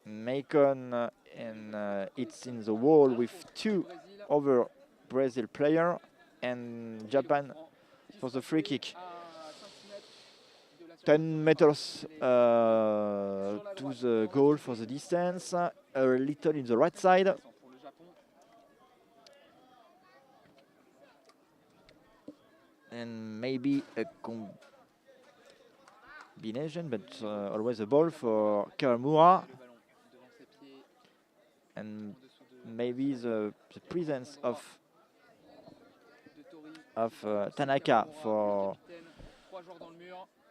Macon and it's in the wall with 2 other Brazil player, and Japan for the free kick. 10 meters to the goal for the distance, a little in the right side. And maybe a combination, but always a ball for Kawamura. And maybe the presence of Tanaka for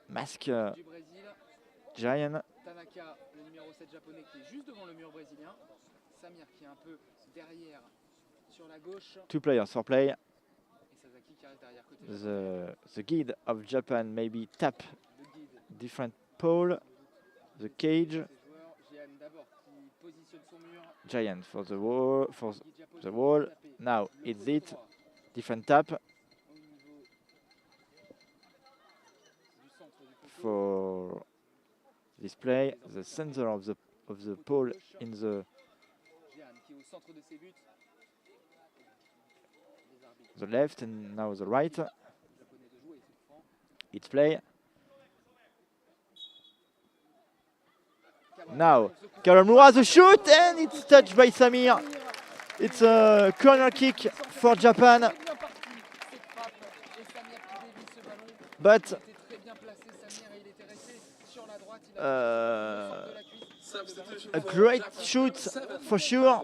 mask Giant. Tanaka, le numéro 7 japonais qui est juste devant le mur brésilien. Samir qui est un peu derrière sur la gauche. 2 players for play. Et Sasaki qui arrive derrière côté. The guide of Japan maybe tap different pole. The cage. Giant for the wall. Now it's it. Different tap. For display, the center of the pole in the left, and now the right. It's play. Now Kawamura the shoot, and it's touched by Samir. It's a corner kick for Japan, but a great shoot for sure.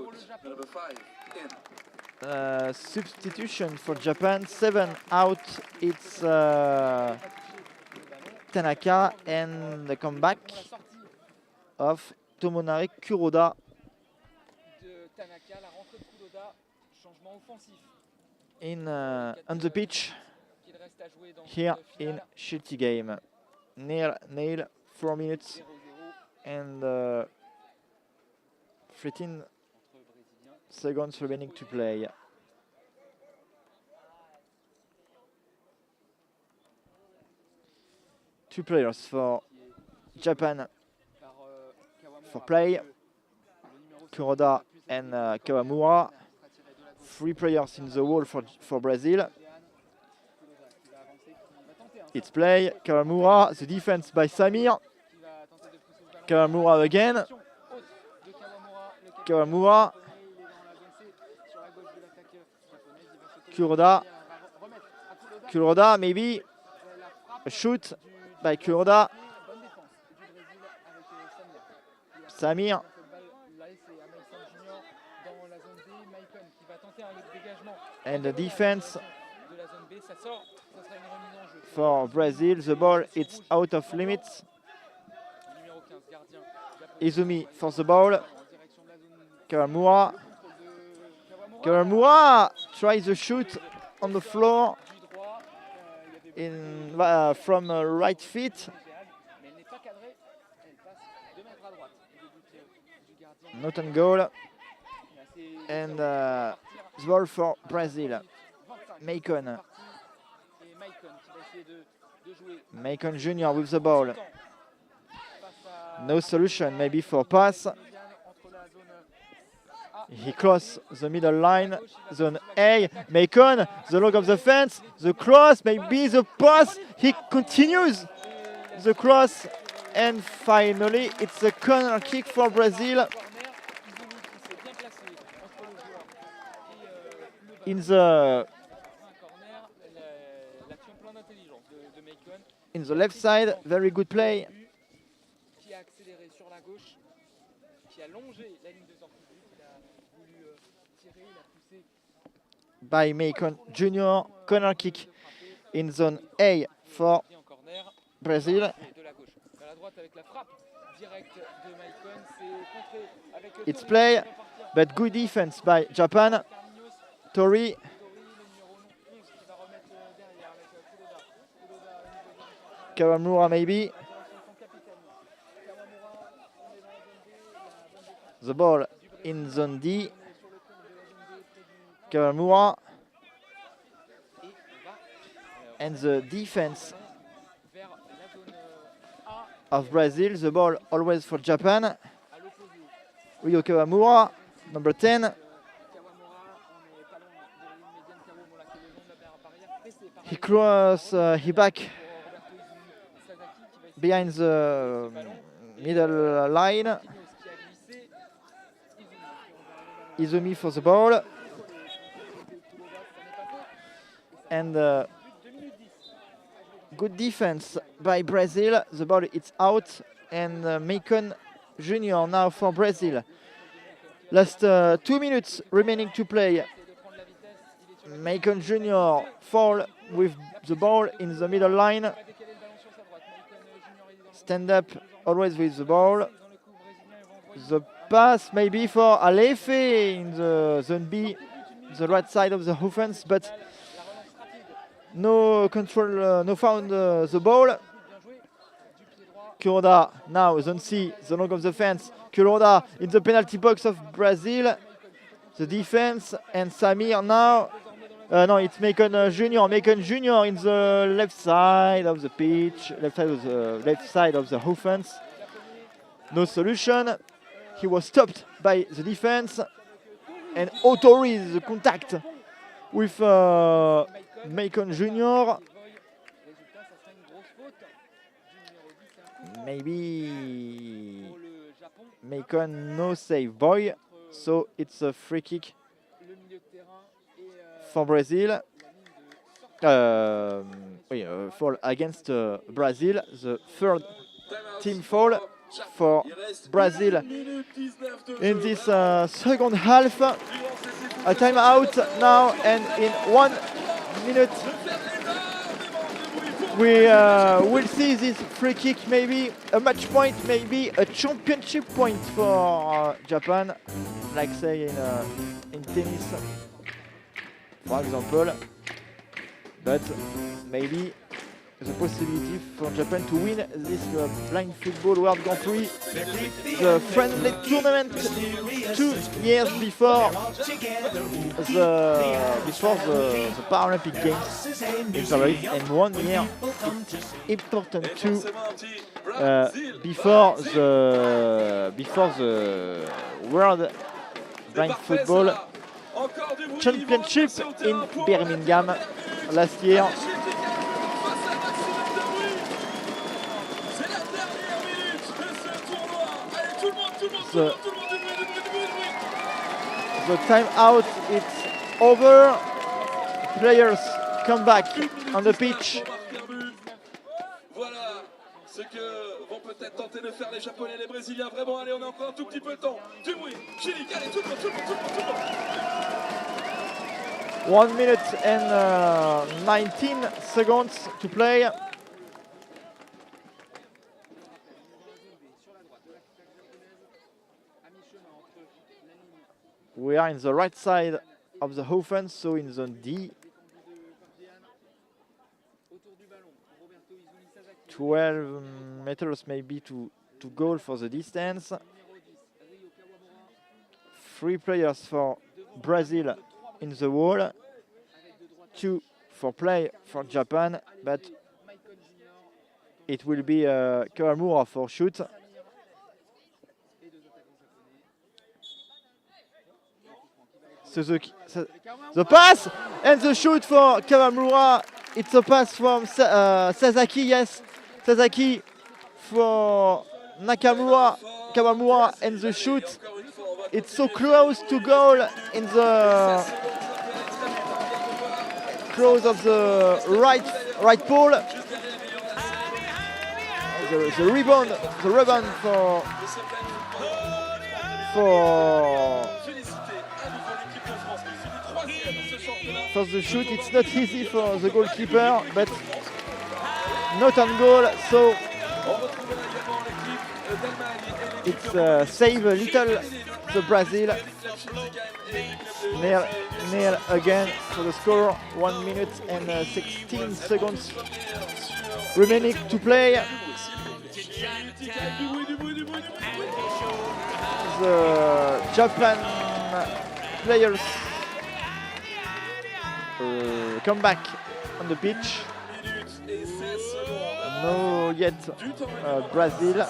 Substitution for Japan, 7 out. It's Tanaka, and the comeback of Tomonari Kuroda. In on the pitch here in Shilty game. Nail 4 minutes and 13 seconds remaining to play. Two players for Japan for play, Kuroda and Kawamura. 3 players in the wall for Brazil. It's play, Kawamura, the defense by Samir. Kawamura again. Kawamura. Kuroda. Kuroda, maybe. A shoot by Kuroda. Samir. And the defense for Brazil. The ball, it's out of limits. Izumi for the ball. Kawamura. Kawamura tries the shoot on the floor in from right feet. Not on goal. And the ball for Brazil. Macon. Macon Jr. with the ball. No solution, maybe for pass. He crossed the middle line, zone A. Macon, the log of the fence, the cross, maybe the pass. He continues the cross, and finally it's a corner kick for Brazil. In the left side, very good play. By Macon Jr. Corner kick in zone A for Brazil. la droite avec la frappe directe de Maicon. C'est contré avec It's play, but good defense by Japan. Tori, le numéro 11 qui va remettre derrière avec Kuroda. Kuroda au niveau du central. Kawamura maybe. Son capitaine. Kawamura, on est dans la zone D. Il y a la bonne défense. The ball in zone D. On est sur le compte de la zone D près du Kawamura et on va and the defense vers la zone A of Brazil. The ball always for Japan. à l'opposé. Ryo Kawamura, number 10. Kawamura, on est pas loin de la ligne médiane. Kawamura qui est le long de la barrière, pressé par He cross, he back Roberto Izumi Sasaki qui va essayer behind the middle line. Ineos qui a glissé. Izumi for the ball. And good defense by Brazil. The ball is out. And Maicon Jr. now for Brazil. Last 2 minutes remaining to play. Maicon Jr. fall with the ball in the middle line. Stand up always with the ball. The pass maybe for Alefe in the zone B, the right side of the offense, but no control, no found the ball. Kuroda now zone C, the long of the fence. Kuroda in the penalty box of Brazil. The defense and Samir now. No, it's Maicon Jr. Maicon Jr. in the left side of the pitch, left side of the offense. No solution. He was stopped by the defense and Otori the contact with Maicon Jr. Maybe Maicon no save boy, so it's a free kick for Brazil. Fall against Brazil, the third team foul for Brazil in this second half. A timeout now, and in 1 minute we will see this free kick, maybe a match point, maybe a championship point for Japan, like say in tennis, for example. But maybe the possibility for Japan to win this blind football World Grand Prix, the friendly tournament 2 years before the Paralympic Games in Paris, and 1 year it's important too before the World Blind Football Championship in Birmingham last year. The timeout is over. Players come back on the pitch. Voilà ce que vont peut-être tenter de faire les Japonais et les Brésiliens. Vraiment, allez, on a encore un tout petit peu de temps. Du bruit, Chilique, allez, tout le monde. 1 minute and 19 seconds to play. We are in the right side of the offense, so in zone D. 12 meters maybe to goal for the distance. 3 players for Brazil in the wall. 2 for play for Japan, but it will be Kawamura for shoot. Suzuki, the pass and the shoot for Kawamura. It's a pass from Sasaki, yes. Sasaki for Nakamura, Kawamura, and the shoot. It's so close to goal in the close of the right pole. The rebound for the shoot. It's not easy for the goalkeeper, but not on goal, so On retrouvera également l'équipe d'Allemagne et l'équipe It's de Roumanie. save a little the Brazil. Near again for the score. 1 minute and 16 seconds remaining to play. The Japan players come back on the pitch. No yet Brazil.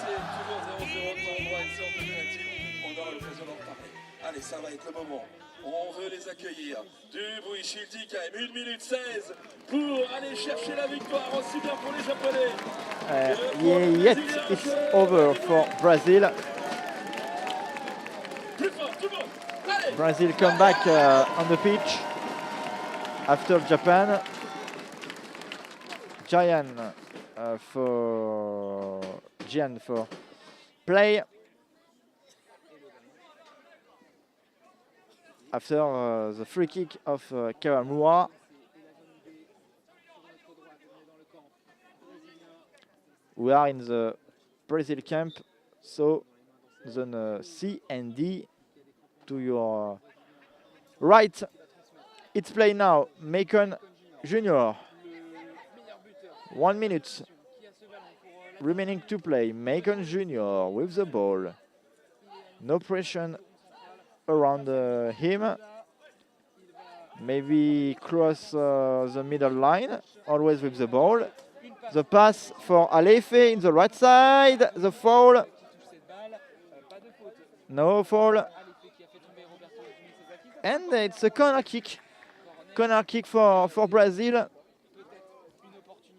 Allez, ça va être le moment. On veut les accueillir. Du bruit, Schiltigheim, 1 minute 16 pour aller chercher la victoire, aussi bien pour les Japonais. Yet it's over for Brazil. Plus fort, tout le monde. Allez. Brazil come back on the pitch after Japan. Gian for play after the free kick of Kawamura. We are in the Brazil camp, so zone C and D to your right. It's play now. Macon Junior. 1 minute remaining to play. Macon Junior with the ball. No pressure around him. Maybe cross the middle line. Always with the ball. The pass for Alefe in the right side. The foul. No foul. And it's a corner kick. Corner kick for Brazil.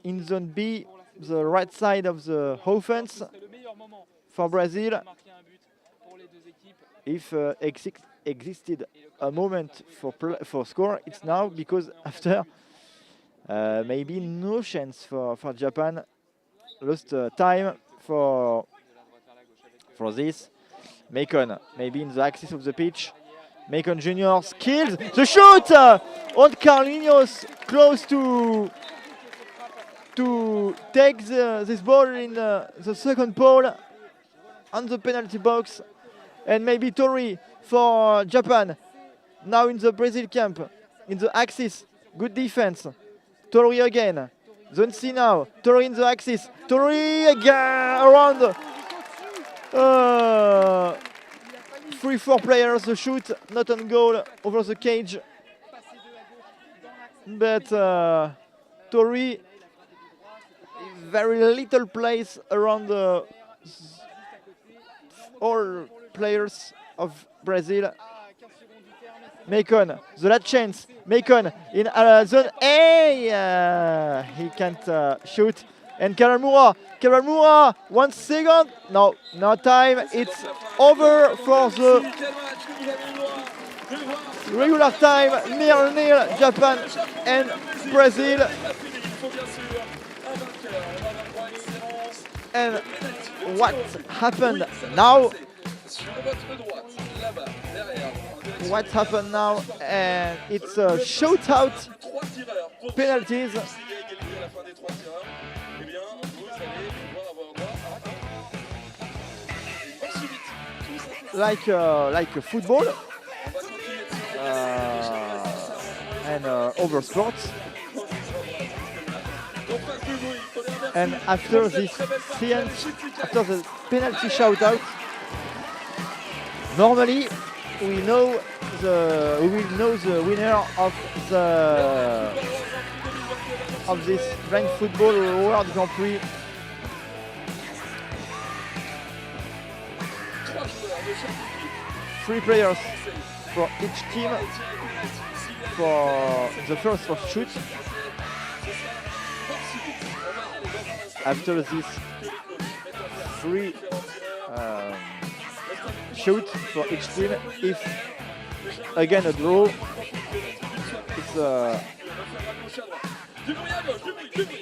In zone B, the right side of the offense for Brazil. If existed a moment for score, it's now, because after maybe no chance for Japan. Lost time for this. Macon, maybe in the axis of the pitch. Macon Junior skills the shoot on Carlinhos, close to take this ball in the second pole on the penalty box. And maybe Tori for Japan. Now in the Brazil camp, in the axis. Good defense. Tori again. Zone C now. Tori in the axis. Tori again around. 3-4 players. The shoot not on goal over the cage. But Tori, very little place around all players of Brazil. Macon, the last chance. Macon in zone A. He can't shoot. And Kawamura, 1 second. No time. It's over for the regular time. Nil, Japan and Brazil. And what happened now? What happened now? And it's a shootout. Penalties. Like a football and over sports. And after this science, after the penalty shoutout, normally we will know the winner of this blind football World Grand Prix. 3 players for each team. For the first for shoot. After this 3 shoot for each team, if again a draw, it's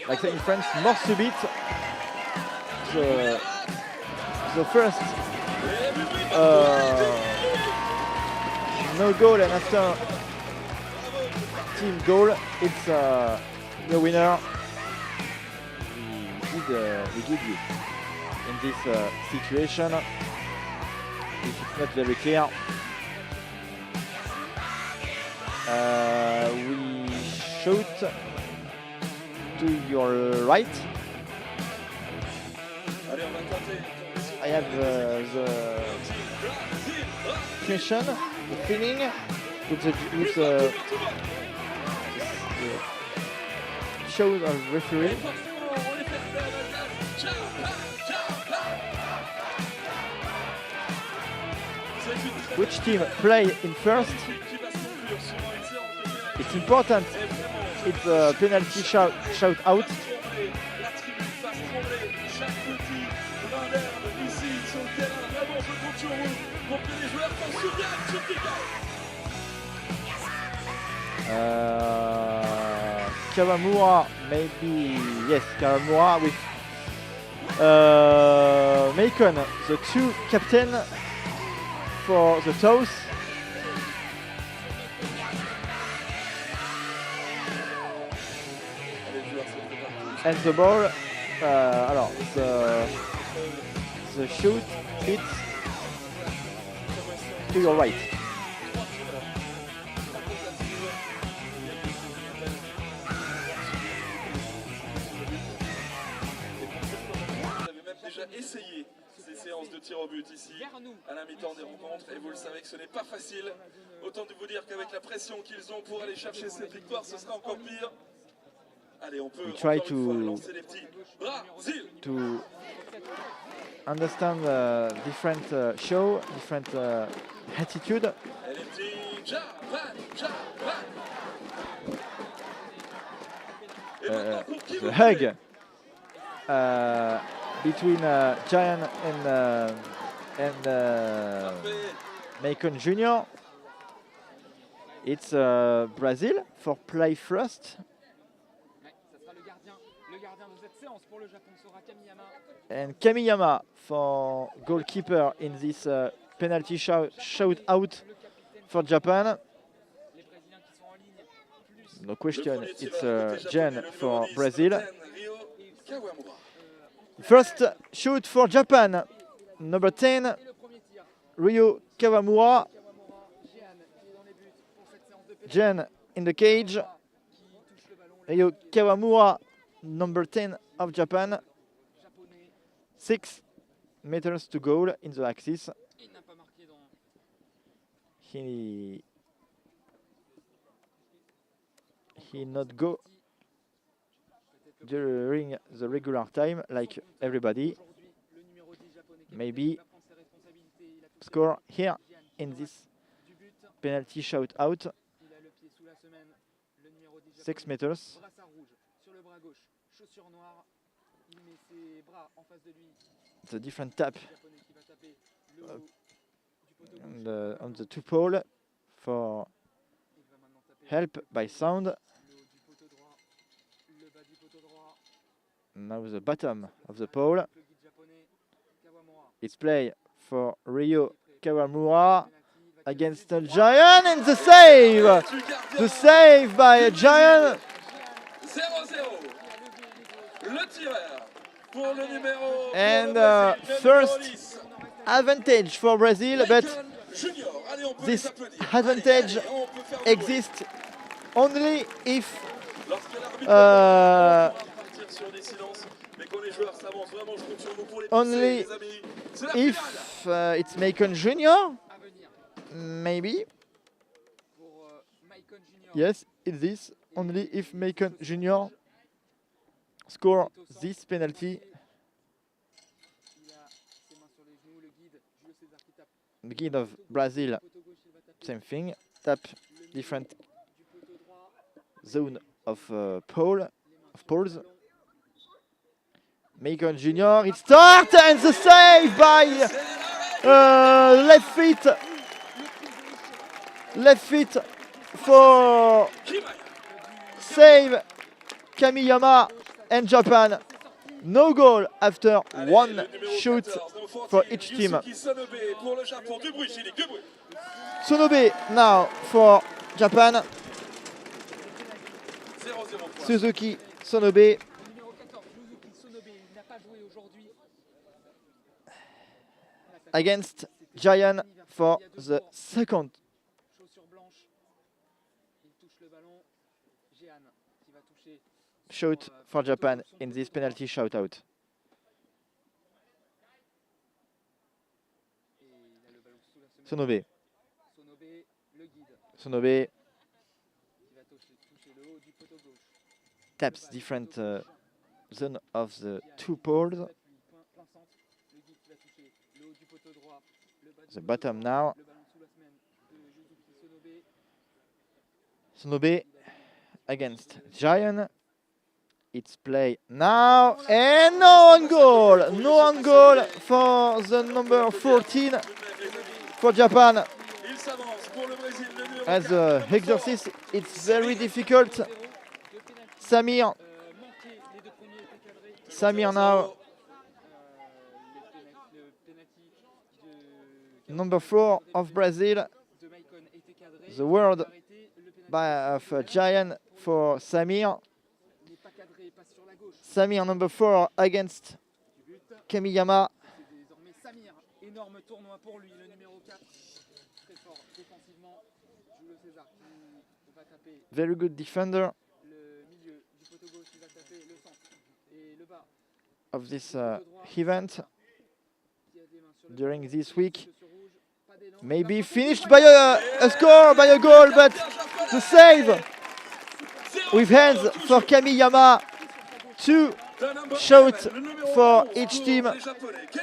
like say in French, mort subite. The first no goal, and after team goal, it's the winner. We give you. in this situation. If it's not very clear, we shoot to your right. Allez, on va tenter. I have the question, the feeling with the show of referee. Which team play in first? It's important. It's a penalty shout out. Kawamura, maybe, yes, Kawamura with Macon, the two captain for the toss. And the ball, alors, the shoot hits to your right. Essayez ces séances de tir au but ici à la mi-temps des rencontres et vous le savez que ce n'est pas facile. Autant de vous dire qu'avec la pression qu'ils ont pour aller chercher cette victoire, ce sera encore pire. Allez, on peut Try encore une fois lancer les petits. Brésil. To understand different show, different attitude. Et les petits Japan. Et maintenant pour qui The vous hug between Giant and Macon Jr. It's Brazil for play first. Ouais, ça sera le gardien de cette séance pour le Japon sera Kamiyama. And Kamiyama for goalkeeper in this penalty shout out for Japan. Les Brésiliens qui sont en ligne, plus No question, it's Jen for Brazil. First shoot for Japan, number 10, le premier tir. Ryo Kawamura. Kawamura, Jeanne qui est dans les buts pour cette séance de pénalty. Jen in the cage. Qui touche le ballon, le Ryo Kawamura, number 10 of Japan. japonais. 6 meters to goal in the axis. Il n'a pas marqué dans He not go during the regular time like everybody. aujourd'hui le numéro 10 japonais qui Maybe va prendre ses responsabilités. Il a touché score here Jeanne qui in est this du but. penalty shout out. Il a le pied sous la semelle. Le numéro 10 6 japonais. meters. Brassard rouge sur le bras gauche, chaussure noire. Il met ses bras en face de lui. The different tap Le japonais qui va taper le haut du poteau on gauche. on the two pole for Il va maintenant taper help by sound. le haut du poteau droit, le bas du poteau droit. Now the bottom of the pole. Le guide japonais, Kawamura. It's play for Ryo Kawamura Penalty, va against the Giant and the save! The save by a Giant. 0-0. Le tireur pour le numéro. And pour le Brésil, le first numéro 10. advantage for Brazil, but Macon Junior. Allez, on peut this les applaudir. advantage Allez, on peut faire du bruit. exists only if Lorsque l'arbitre Uh, partir sur des silences, mais quand les joueurs s'avancent vraiment, je compte sur vous pour les Only pousser, les amis. C'est la if finale. it's Macon Junior, à venir maybe. pour Maicon Junior. Yes, it's this. Only if Macon Junior score this penalty. Il a ses mains sur les genoux, le guide, Julio César qui tape. The guide of Brazil, Poteau gauche, il va taper same thing. Tap le milieu different du poteau droit. zone of pole, Les mains of sur le poles. ballon. Macon Junior, it starts and the save by left feet for save Kamiyama and Japan. No goal after Allez, one le numéro shoot 14, donc faut for tirer. each team. Yusuki Sonobe pour le Japon. Du bruit, Chili, du bruit. Sonobe now for Japan. 0-0 point. Suzuki Sonobe. Le numéro 14, Suzuki Sonobe, il n'a pas joué aujourd'hui. against Japan for the second Chaussure blanche. Il touche le ballon. Jehan qui va toucher. shot for Japan in this penalty shootout. Et il a le ballon sous la semelle. Sonobe. Sonobe, le guide. Sonobe Qui va toucher le haut du poteau gauche. taps different zone of the two poles. Plein centre. Le guide qui va toucher le haut du poteau droit. Le bas du The poteau bottom droit. now. Le ballon sous la semelle de Yuzuki Sonobe. Sonobe against Giant. It's play now and no on goal. No on goal for the number 14 for Japan. Il s'avance pour le Brésil, le numéro As 4. a exercise, it's very difficult. Samir. Samir now. Number 4 of Brazil. The word of Giant for Samir. Samir number 4 against Kamiyama. C'est désormais Samir. Énorme tournoi pour lui, le numéro 4. Très fort défensivement. Julio César qui va taper Very good defender le milieu du poteau gauche, qui va taper le centre et le bas. of this event Qui a des mains sur le during this week. chaussure rouge. Pas d'élan. Maybe finished by a score, by a goal, but the save with hands for Kamiyama. Two shots for each team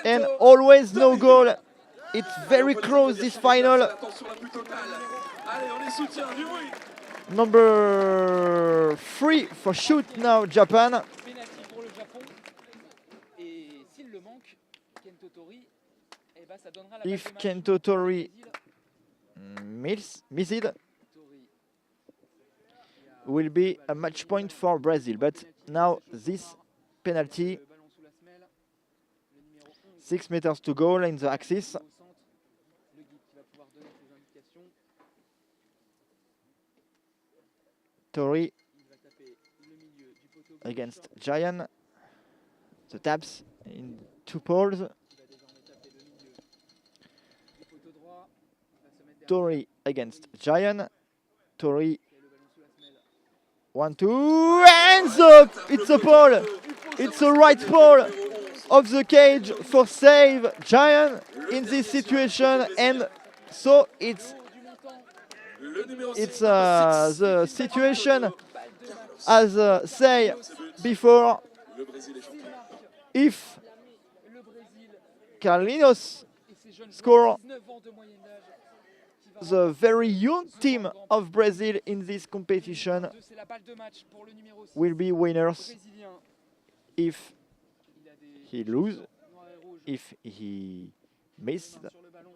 and always no goal. It's very close this final. Attention la plus totale. Allez, on les soutient, du bruit. Number 3 for shoot now Japan. Penalty pour le Japon. Et s'il le manque, Kento Tori, eh ben ça donnera la balle de If match Kento Tori Brésil. miss it, Tori will be a match point for Brazil. But now this penalty, le ballon sous la semelle. Le numéro 11 6 meters to goal in the axis. au centre. Le guide qui va pouvoir donner ses indications. Tori Il va taper le milieu du poteau gauche. against Giant. The taps in two poles. Il va désormais taper le milieu du poteau droit. Il va se mettre derrière. Tori against Giant. Tori Il a le ballon sous la semelle. 1-2 hands up. It's a pole. It's a right pole of the cage for save Giant in this situation, and so it's Le numéro 6. the situation as say before. Le Brésil est champion. If Le Brésil Carlinhos et ses jeunes score joueurs, 19 ans de moyenne d'âge, qui va the very young team of Brazil in this competition c'est la balle de match pour le numéro 6 will be winners. brésilien. If Il a des he lose, noirs et rouges if he missed, sur le ballon.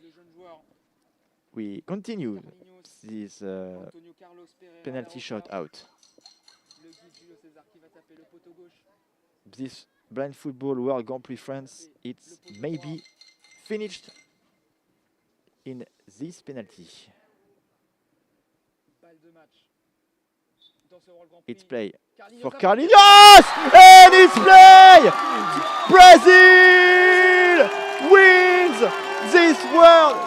Le jeune joueur we continue Carlinhos, this Antonio Carlos Pereira, penalty la shot hauteur. out. Le guide Julio César qui va taper le poteau gauche. This blind football World Grand Prix France, it's maybe finished in this penalty. Balle de match. Dans ce World Grand Prix. It's play Carlinhos for a- Carlinhos, and it's play! Brazil wins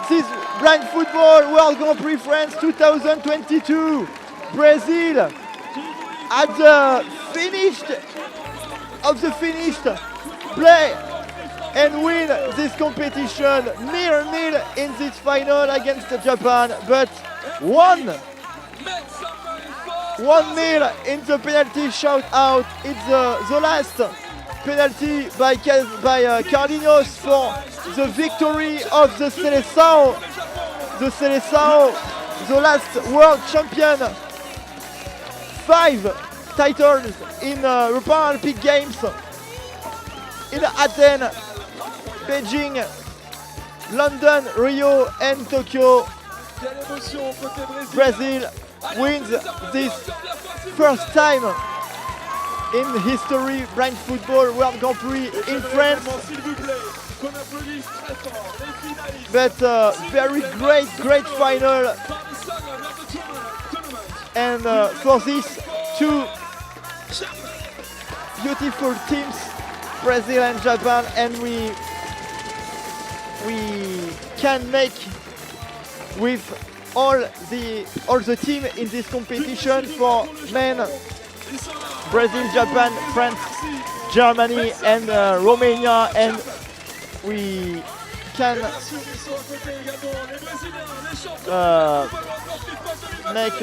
this blind football World Grand Prix France 2022. Brazil at the finished play and win this competition 0-0 in this final against Japan, but 1-0 in the penalty shootout. It's the last penalty by Carlinhos for the victory of the Seleção. The Seleção, the last world champion, 5 titles in the Paralympic Games in Athens, Beijing, London, Rio and Tokyo. Quelle émotion côté Brésil. Brazil wins this first time in history blind football World Grand Prix in France. S'il vous plaît, qu'on applaudisse très fort les finalistes. But very great final, Parmi ça, il y a notre tournament. and for these two beautiful teams, Brazil and Japan, and we we can make with all the team in this competition for men, Brazil, Japan, France, Germany and Romania, and we can make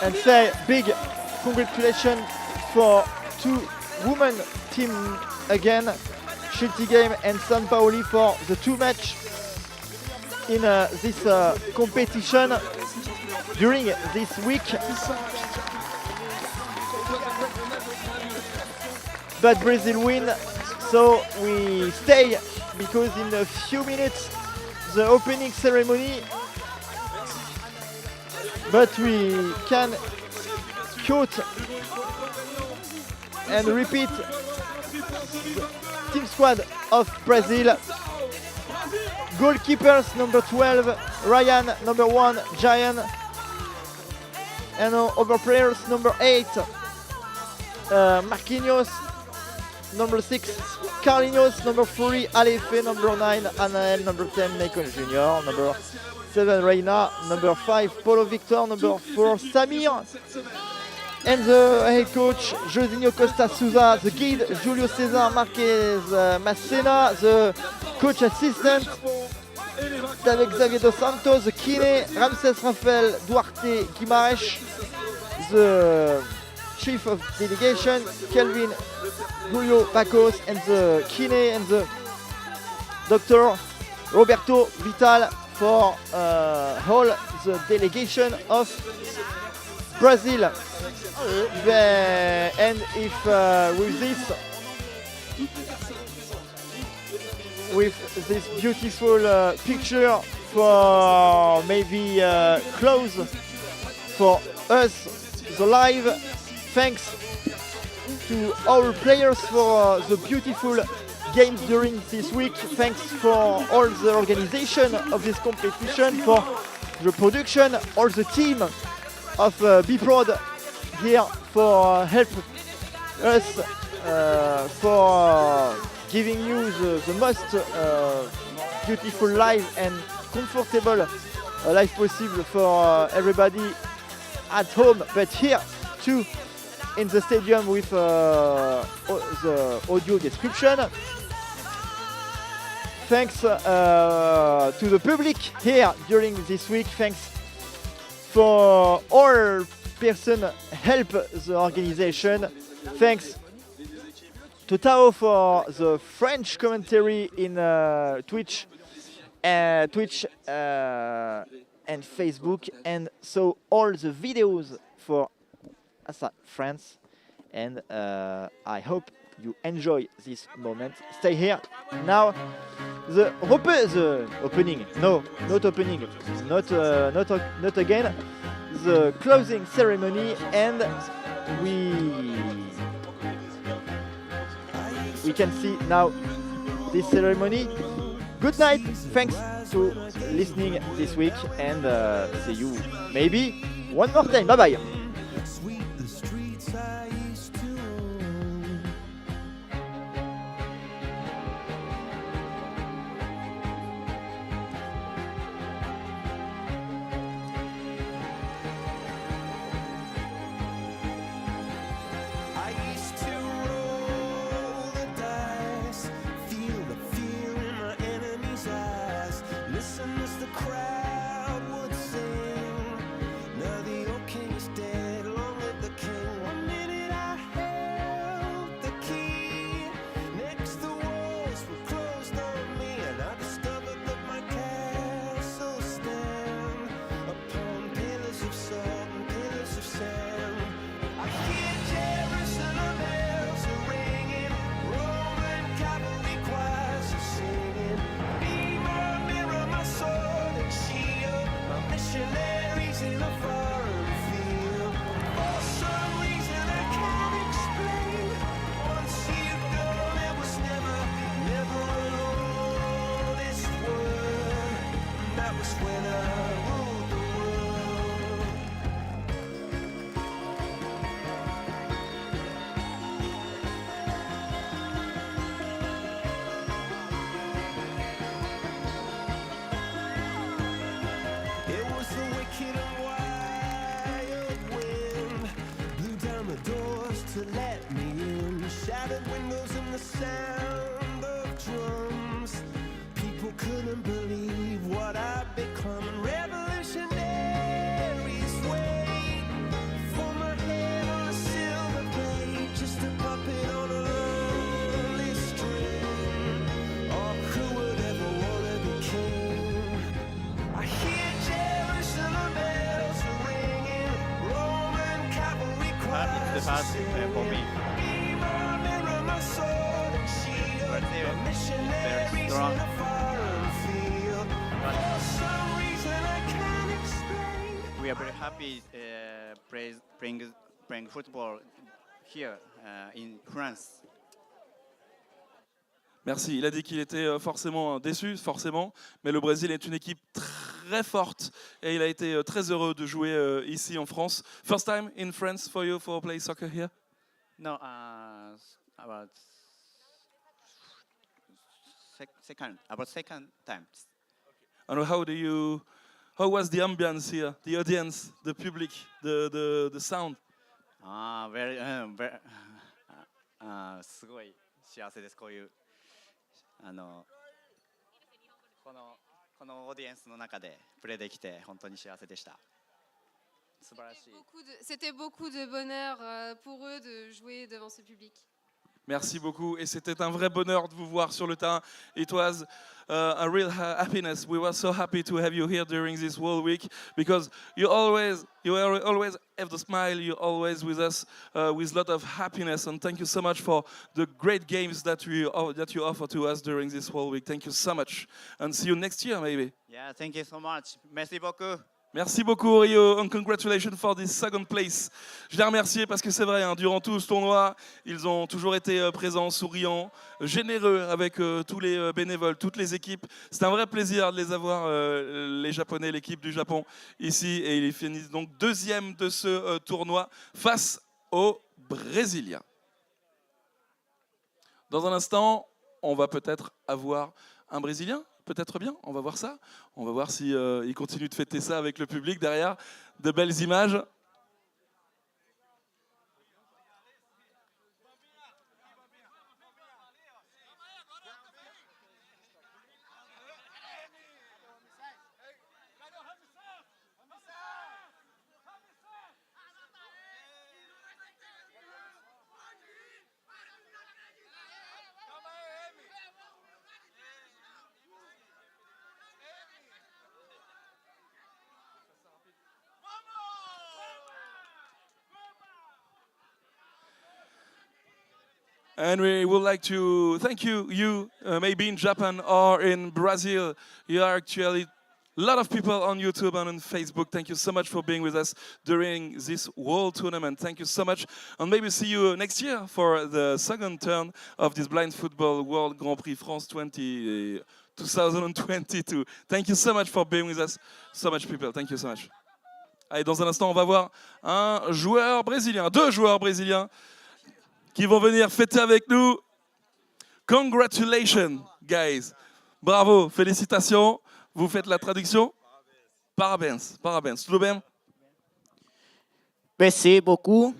and say big congratulations for two women team again, Shilty Game and San Paoli, for the two match in this competition during this week. But Brazil win, so we stay because in a few minutes the opening ceremony, but we can quote and repeat the team squad of Brazil. Goalkeepers number 12, Ryan, number 1, Giant, and other players number 8, Marquinhos, number 6, Carlinhos, number 3, Alefe, number 9, Anael, number 10, Necon Jr., number 7, Reina, number 5, Paulo Victor, number 4, Samir, and the head coach, Josinho Costa Souza, the guide, Julio Cesar Marquez Macena, the coach assistant, David Xavier Dos Santos, the kine, Ramses Rafael Duarte Guimaraes, the chief of delegation, Kelvin Julio Pacos, and the kine and the Dr. Roberto Vital for all the delegation of Brazil. And if with this beautiful picture for maybe close for us the live, thanks to all players for the beautiful games during this week, thanks for all the organization of this competition, for the production, all the team of Be Proud here for help us for giving you the most beautiful live and comfortable life possible for everybody at home, but here too in the stadium with the audio description. Thanks to the public here during this week. Thanks for all person help the organization. Thanks to Tao for the French commentary in Twitch and Facebook, and so all the videos for Asa France. And I hope you enjoy this moment. Stay here. Now the opening. No, not opening. Not again. The closing ceremony, and we can see now this ceremony. Good night. Thanks to listening this week, and see you maybe one more time. Bye bye. Listen as the crowd would sing. Now the old king is dead. to let me in. Shattered windows and the sound of drums. People couldn't believe what I'd become. Revolutionaries wait for my head on a silver blade, just a puppet on a lonely string. Oh, who would ever wanna be king? I hear Jerusalem bells ringing, Roman cavalry choirs singing. Be my mirror, my sword and shield, a missionaries in a foreign field. For some reason I can't explain. We are very happy playing football here in France. Merci. Il a dit qu'il était forcément déçu, forcément, mais le Brésil est une équipe très forte et il a été très heureux de jouer ici en France. First time in France for you for play soccer here? No, about second time. And how was the ambience here, the audience, the public, the sound? Very, すごい幸せです。こういうこのオーディエンスの中でプレーできて本当に幸せでした。素晴らしい。C'était beaucoup de bonheur pour eux de jouer devant ce public. Merci beaucoup et c'était un vrai bonheur de vous voir sur le terrain. It was a real happiness. We were so happy to have you here during this whole week because you always have the smile. You're always with us with a lot of happiness, and thank you so much for the great games that you offer to us during this whole week. Thank you so much and see you next year maybe. Yeah, thank you so much. Merci beaucoup. Merci beaucoup Rio, and congratulations for this second place. Je les remercie parce que c'est vrai, hein, durant tout ce tournoi, ils ont toujours été présents, souriants, généreux avec tous les bénévoles, toutes les équipes. C'est un vrai plaisir de les avoir, les Japonais, l'équipe du Japon ici, et ils finissent donc deuxième de ce tournoi face aux Brésiliens. Dans un instant, on va peut-être avoir un Brésilien. Peut-être bien, on va voir ça. On va voir si il continue de fêter ça avec le public derrière. De belles images. And we would like to thank you, maybe in Japan or in Brazil. You are actually a lot of people on YouTube and on Facebook. Thank you so much for being with us during this World Tournament. Thank you so much. And maybe see you next year for the second turn of this Blind Football World Grand Prix France 2022. Thank you so much for being with us. So much people. Thank you so much. Allez, dans un instant, on va voir un joueur brésilien, deux joueurs brésiliens qui vont venir fêter avec nous. Congratulations, guys. Bravo, félicitations. Vous faites la traduction? Parabéns, parabéns. Tudo bem? Merci beaucoup.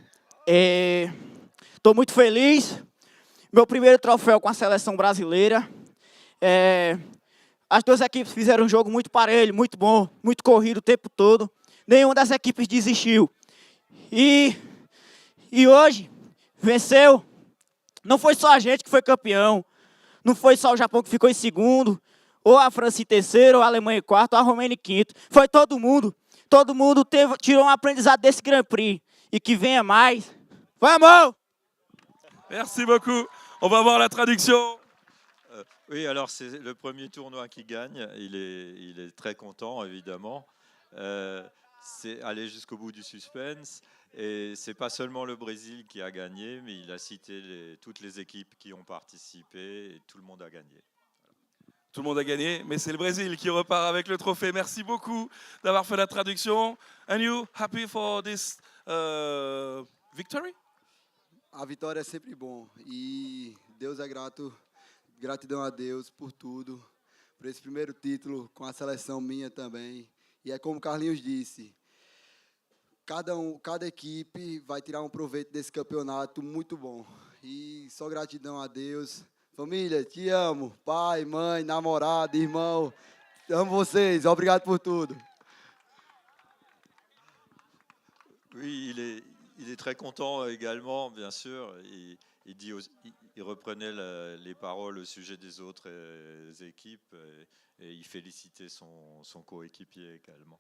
Estou muito feliz. Meu primeiro troféu com a seleção brasileira. As duas equipes fizeram um jogo muito parelho, muito bom, muito corrido o tempo todo. Nenhuma das equipes desistiu. E hoje venceu. Não foi só a gente que foi campeão. Não foi só o Japão que ficou em segundo, ou a França em terceiro, ou a Alemanha em quarto, ou a Romênia em quinto. Foi todo mundo. Todo mundo tirou um aprendizado desse Grand Prix. E que venha mais. Vamos! Merci beaucoup. On va voir la traduction. Oui, alors c'est le premier tournoi qui gagne. Il est très content, évidemment. C'est aller jusqu'au bout du suspense. Et c'est pas seulement le Brésil qui a gagné, mais il a cité toutes les équipes qui ont participé et tout le monde a gagné. Tout le monde a gagné, mais c'est le Brésil qui repart avec le trophée. Merci beaucoup d'avoir fait la traduction. And you, happy for this victory? A vitória é sempre bom e Deus é grato, gratidão a Deus por tudo, por esse primeiro título com a seleção minha também. E é como o Carlinhos disse, cada equipe vai tirar proveito desse campeonato muito bom. E só gratidão a Deus. Família, te amo. Pai, mãe, namorado, irmão. Amo vocês. Obrigado por tudo. Oui, il est très content également, bien sûr. Il reprenait les paroles au sujet des autres équipes et il félicitait son coéquipier également.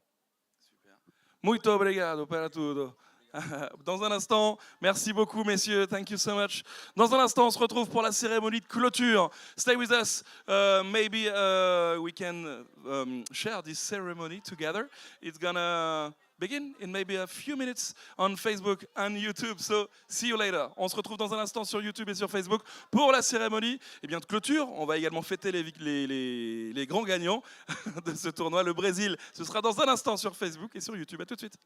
Muito obrigado para tudo. Dans un instant, merci beaucoup messieurs, thank you so much. Dans un instant, on se retrouve pour la cérémonie de clôture. Stay with us. Maybe we can share this ceremony together. It's gonna begin in maybe a few minutes on Facebook and YouTube. So see you later. On se retrouve dans un instant sur YouTube et sur Facebook pour la cérémonie de clôture. On va également fêter les grands gagnants de ce tournoi, le Brésil. Ce sera dans un instant sur Facebook et sur YouTube. À tout de suite.